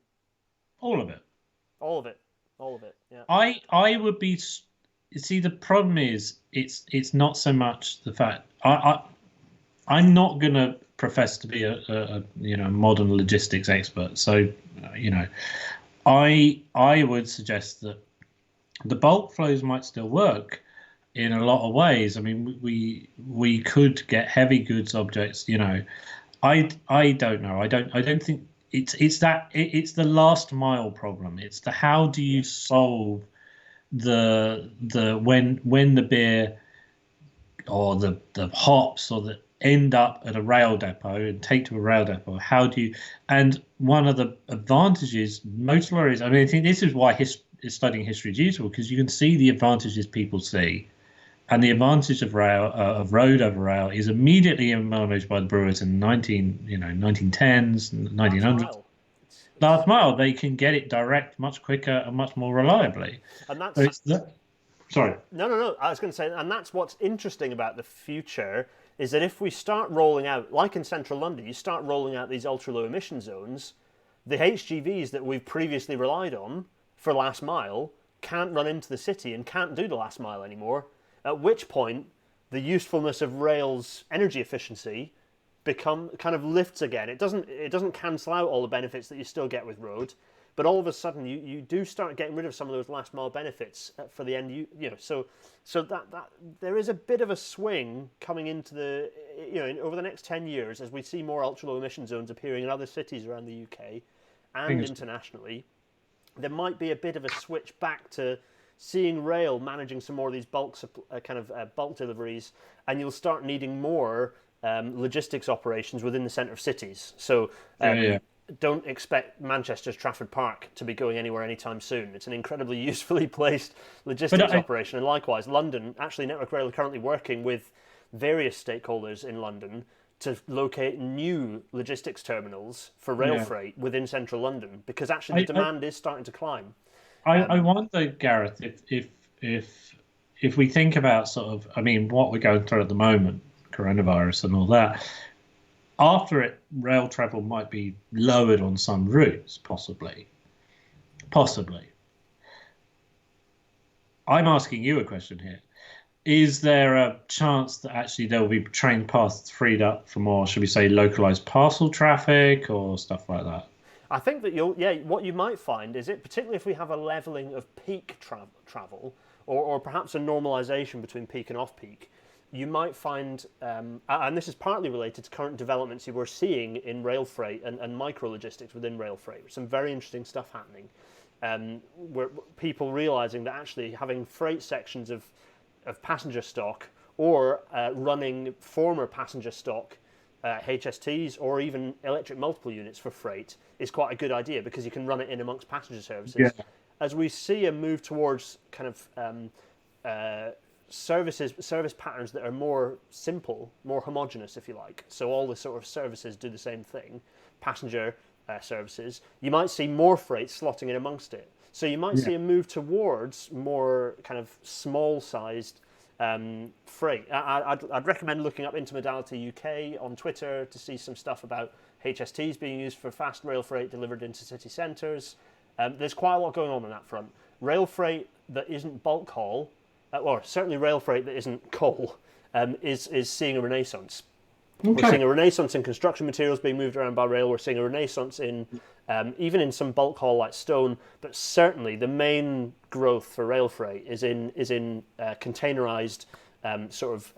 All of it. All of it. Yeah. I would be. See, the problem is it's not so much the fact I'm not going to profess to be a modern logistics expert. So I would suggest that the bulk flows might still work, in a lot of ways. I mean, we could get heavy goods objects. I don't know. I don't think it's the last mile problem. It's the how do you solve the when the beer or the hops or the end up at a rail depot and take to a rail depot. How do you? And one of the advantages motor lorries. I mean, I think this is why studying history is useful, because you can see the advantages people see. And the advantage of rail, of road over rail, is immediately acknowledged by the brewers in 1910s, 1900s. Last mile, they can get it direct much quicker and much more reliably. And that's sorry. No. I was going to say, and that's what's interesting about the future, is that if we start rolling out, like in central London, you start rolling out these ultra low emission zones, the HGVs that we've previously relied on for last mile can't run into the city and can't do the last mile anymore. At which point, the usefulness of rail's energy efficiency kind of lifts again. It doesn't cancel out all the benefits that you still get with road, but all of a sudden you do start getting rid of some of those last mile benefits for the end. So that there is a bit of a swing coming into the over the next 10 years as we see more ultra low emission zones appearing in other cities around the UK and internationally. There might be a bit of a switch back to seeing rail managing some more of these bulk deliveries, and you'll start needing more logistics operations within the centre of cities. So don't expect Manchester's Trafford Park to be going anywhere anytime soon. It's an incredibly usefully placed logistics operation. And likewise, London, actually Network Rail are currently working with various stakeholders in London to locate new logistics terminals for rail freight within central London, because actually the demand is starting to climb. I wonder, Gareth, if we think about sort of, I mean, what we're going through at the moment, coronavirus and all that, after it, rail travel might be lowered on some routes, possibly. I'm asking you a question here. Is there a chance that actually there will be train paths freed up for more, should we say, localized parcel traffic or stuff like that? I think that what you might find is particularly if we have a levelling of peak travel, or perhaps a normalisation between peak and off-peak, you might find, and this is partly related to current developments you were seeing in rail freight and micro-logistics within rail freight. Some very interesting stuff happening, where people realising that actually having freight sections of passenger stock or running former passenger stock HSTs or even electric multiple units for freight is quite a good idea, because you can run it in amongst passenger services. Yeah. As we see a move towards kind of service patterns that are more simple, more homogenous, if you like, so all the sort of services do the same thing, passenger services, you might see more freight slotting in amongst it. So you might see a move towards more kind of small-sized freight. I'd recommend looking up Intermodality UK on Twitter to see some stuff about HSTs being used for fast rail freight delivered into city centres. There's quite a lot going on that front. Rail freight that isn't bulk haul, or certainly rail freight that isn't coal, is seeing a renaissance. Okay. We're seeing a renaissance in construction materials being moved around by rail. We're seeing a renaissance in even in some bulk haul like stone, but certainly the main growth for rail freight is in containerized sort of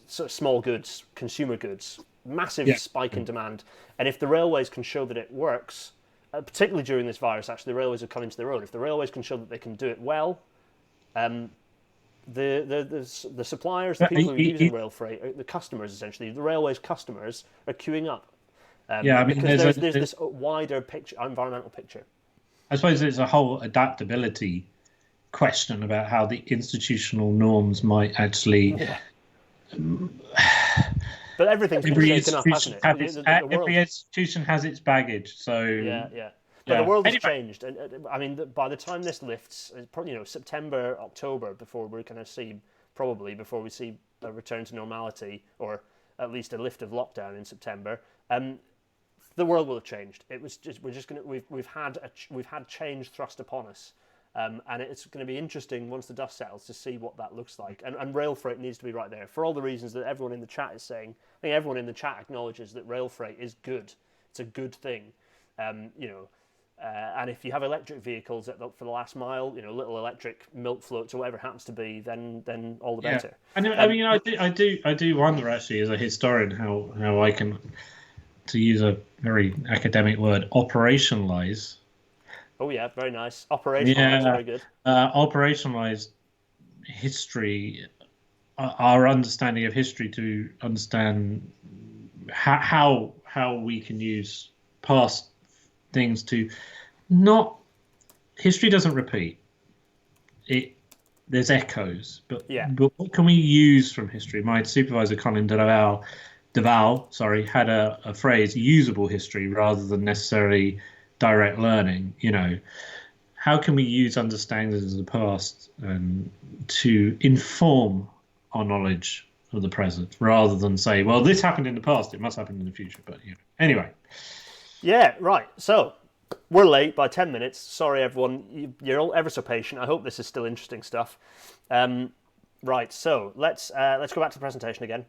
small goods, consumer goods. Massive spike in demand, and if the railways can show that it works, particularly during this virus, actually the railways have come into their own. If the railways can show that they can do it well, the suppliers, the people who are using rail freight, the customers essentially, the railways customers are queuing up. I mean, because there's this wider picture, environmental picture. I suppose there's a whole adaptability question about how the institutional norms might actually. Yeah. But everything's been shaken up, hasn't it? Every institution has its baggage, so yeah. But the world has changed, and I mean, by the time this lifts, probably September, October, before we see a return to normality, or at least a lift of lockdown in September. The world will have changed. It was just we've had change thrust upon us, and it's going to be interesting once the dust settles to see what that looks like. And rail freight needs to be right there for all the reasons that everyone in the chat is saying. I think everyone in the chat acknowledges that rail freight is good. It's a good thing. And if you have electric vehicles for the last mile, little electric milk floats or whatever it happens to be, then all the better. I do wonder actually, as a historian, how I can, to use a very academic word, operationalize. Oh yeah, very nice. Operationalize, very good. Operationalize history, our understanding of history, to understand how we can use past things to not. History doesn't repeat. There's echoes, but what can we use from history? My supervisor, Colin Duval, had a phrase: usable history rather than necessarily direct learning. How can we use understandings of the past to inform our knowledge of the present, rather than say, well, this happened in the past, it must happen in the future. But anyway. Yeah, right. So we're late by 10 minutes. Sorry, everyone. You're all ever so patient. I hope this is still interesting stuff. Right. So let's go back to the presentation again.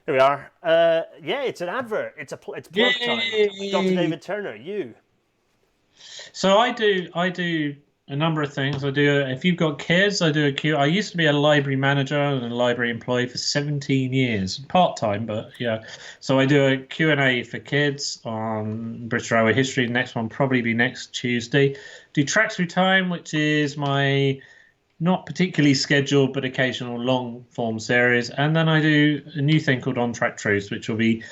Here we are. It's an advert. It's plug time. Dr. David Turner, you. So I do a number of things. If you've got kids, I do a Q. I used to be a library manager and a library employee for 17 years, part-time, but yeah. So I do a Q&A for kids on British Railway history. The next one probably be next Tuesday. Do Track Through Time, which is my not particularly scheduled but occasional long-form series. And then I do a new thing called On Track Truths, which will be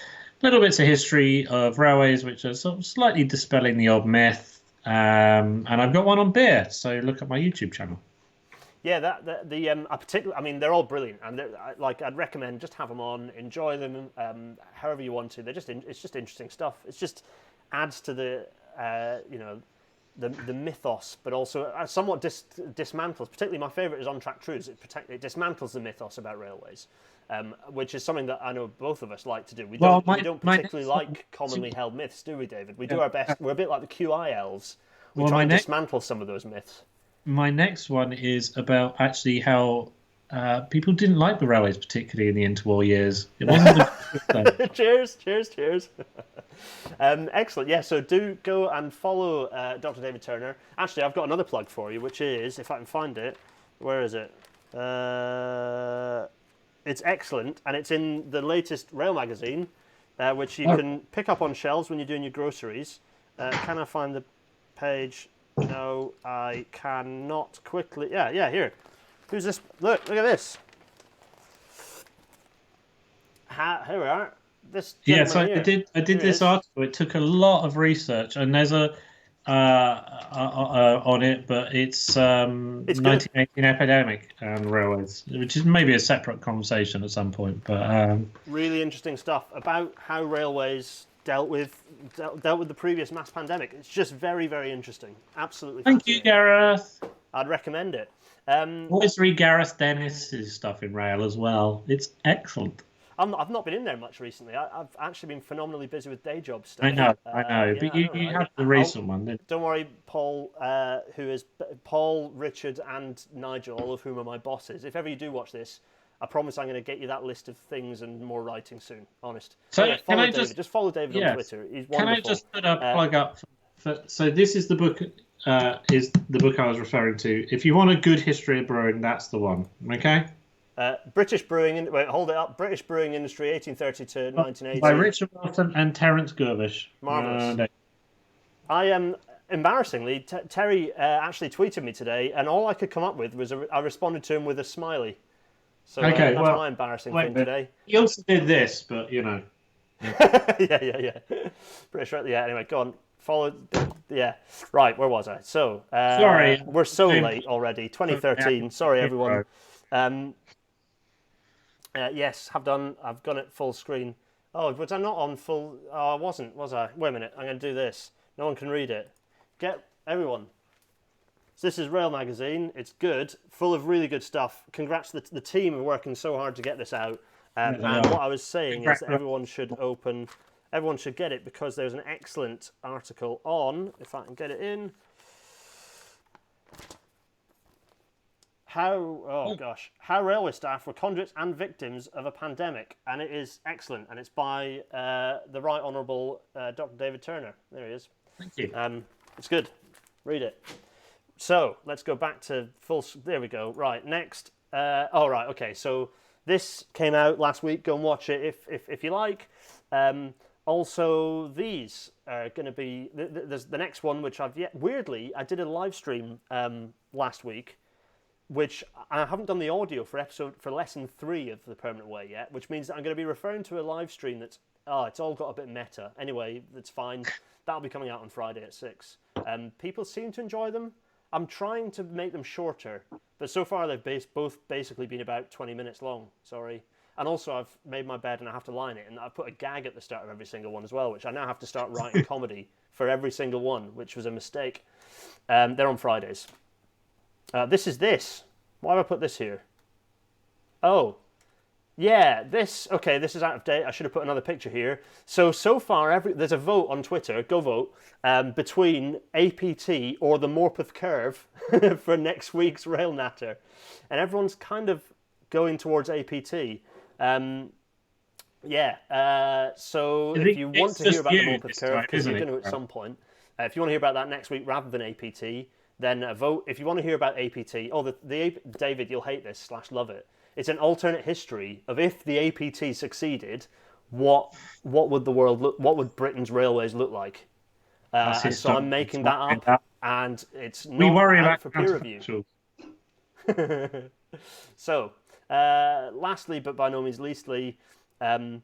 little bits of history of railways, which are sort of slightly dispelling the odd myth. And I've got one on beer, so look at my YouTube channel. Yeah, they're all brilliant, and I'd recommend just have them on, enjoy them, however you want to. It's just interesting stuff. It just adds to the the mythos, but also somewhat dismantles. Particularly, my favourite is On Track Truths. It dismantles the mythos about railways, which is something that I know both of us like to do. We don't particularly like commonly held myths, do we, David? We do our best. We're a bit like the QI elves. We try and dismantle some of those myths. My next one is about actually how people didn't like the railways, particularly in the interwar years. It wasn't Cheers. Excellent. Yeah, so do go and follow Dr. David Turner. Actually, I've got another plug for you, which is, if I can find it, where is it? It's excellent, and it's in the latest Rail magazine, which you can pick up on shelves when you're doing your groceries. Can I find the page? No, I cannot quickly. Yeah, here. Who's this? Look at this. Here we are. So here. I did this article. It took a lot of research, and there's a on it, but it's 1918 epidemic and railways, which is maybe a separate conversation at some point. But really interesting stuff about how railways dealt with the previous mass pandemic. It's just very, very interesting. Absolutely. Thank you, Gareth. I'd recommend it. Always read Gareth Dennis's stuff in Rail as well. It's excellent. I've not been in there much recently. I've actually been phenomenally busy with day job stuff. I know. But you have the recent one. Don't worry, Paul, who is Paul, Richard, and Nigel, all of whom are my bosses. If ever you do watch this, I promise I'm going to get you that list of things and more writing soon. Honest. So follow David. Just follow David on Twitter. He's wonderful. Can I just put a plug up? So this is the book. Is the book I was referring to. If you want a good history of brewing, that's the one. Okay. British brewing. Wait, hold it up. British brewing industry, 1830 to 1980. By Richard Burton and Terence Gervish. Marvelous. I am embarrassingly. Terry actually tweeted me today, and all I could come up with was I responded to him with a smiley. So that's my embarrassing thing today. He also did this, but Yeah. British. Yeah. Anyway, go on. Follow. Yeah. Right. Where was I? So. Sorry. We're so late already. 2013. Sorry, everyone. Yes, I've gone it full screen. Oh, was I not on full? Oh, I wasn't, was I? Wait a minute, I'm going to do this. No one can read it. Everyone. So this is Rail magazine. It's good, full of really good stuff. Congrats to the team are working so hard to get this out. And what I was saying is that everyone should get it because there's an excellent article on, if I can get it in, how railway staff were conduits and victims of a pandemic, and it is excellent, and it's by the Right Honourable Dr. David Turner. There he is. Thank you. It's good. Read it. So let's go back to full. There we go. Right, next. Right. Okay. So this came out last week. Go and watch it if you like. Also, these are going to be. There's the next one, which weirdly I did a live stream last week, which I haven't done the audio for lesson 3 of the Permanent Way yet, which means that I'm going to be referring to a live stream that's it's all got a bit meta. Anyway, that's fine. That'll be coming out on Friday at 6. People seem to enjoy them. I'm trying to make them shorter, but so far they've both basically been about 20 minutes long. Sorry. And also I've made my bed and I have to line it, and I put a gag at the start of every single one as well, which I now have to start writing comedy for every single one, which was a mistake. They're on Fridays. This is this. Why have I put this here? Oh. Yeah, this is out of date. I should have put another picture here. So far, there's a vote on Twitter, go vote, between APT or the Morpeth Curve for next week's Rail Natter. And everyone's kind of going towards APT. So if you want to hear about the Morpeth Curve, because you're going to at some point, if you want to hear about that next week rather than APT, then vote. If you want to hear about APT, David, you'll hate this / love it. It's an alternate history of if the APT succeeded, what would the world look? What would Britain's railways look like? And so I'm making that up, and it's not out for peer review. So, lastly, but by no means leastly, I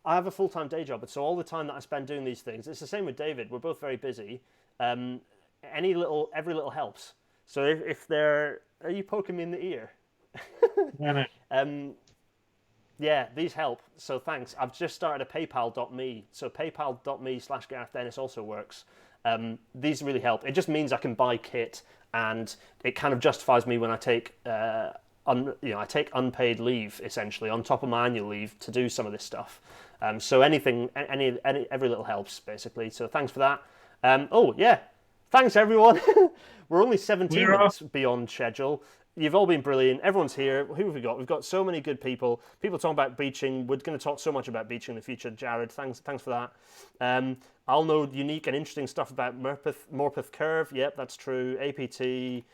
have a full-time day job, so all the time that I spend doing these things, it's the same with David. We're both very busy. Every little helps. So are you poking me in the ear? No. These help. So thanks. I've just started a PayPal.me. So PayPal.me/Gareth Dennis also works. These really help. It just means I can buy kit, and it kind of justifies me when I take I take unpaid leave essentially on top of my annual leave to do some of this stuff. So every little helps basically. So thanks for that. Thanks everyone. We're only 17 minutes beyond schedule. You've all been brilliant. Everyone's here. Who have we got? We've got so many good people. People talking about Beeching. We're going to talk so much about Beeching in the future. Jared, thanks for that. I'll know unique and interesting stuff about Morpeth Curve. Yep, that's true. APT.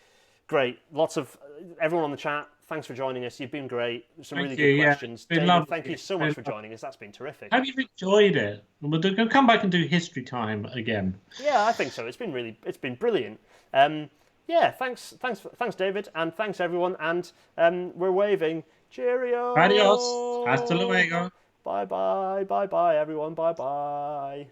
Great. Lots of everyone on the chat. Thanks for joining us. You've been great. Some really good questions. David, thank you so much for joining us. That's been terrific. Have you enjoyed it? We'll come back and do history time again. Yeah, I think so. It's been brilliant. Thanks, David, and thanks everyone. And we're waving. Cheerio. Adios. Hasta luego. Bye, everyone. Bye.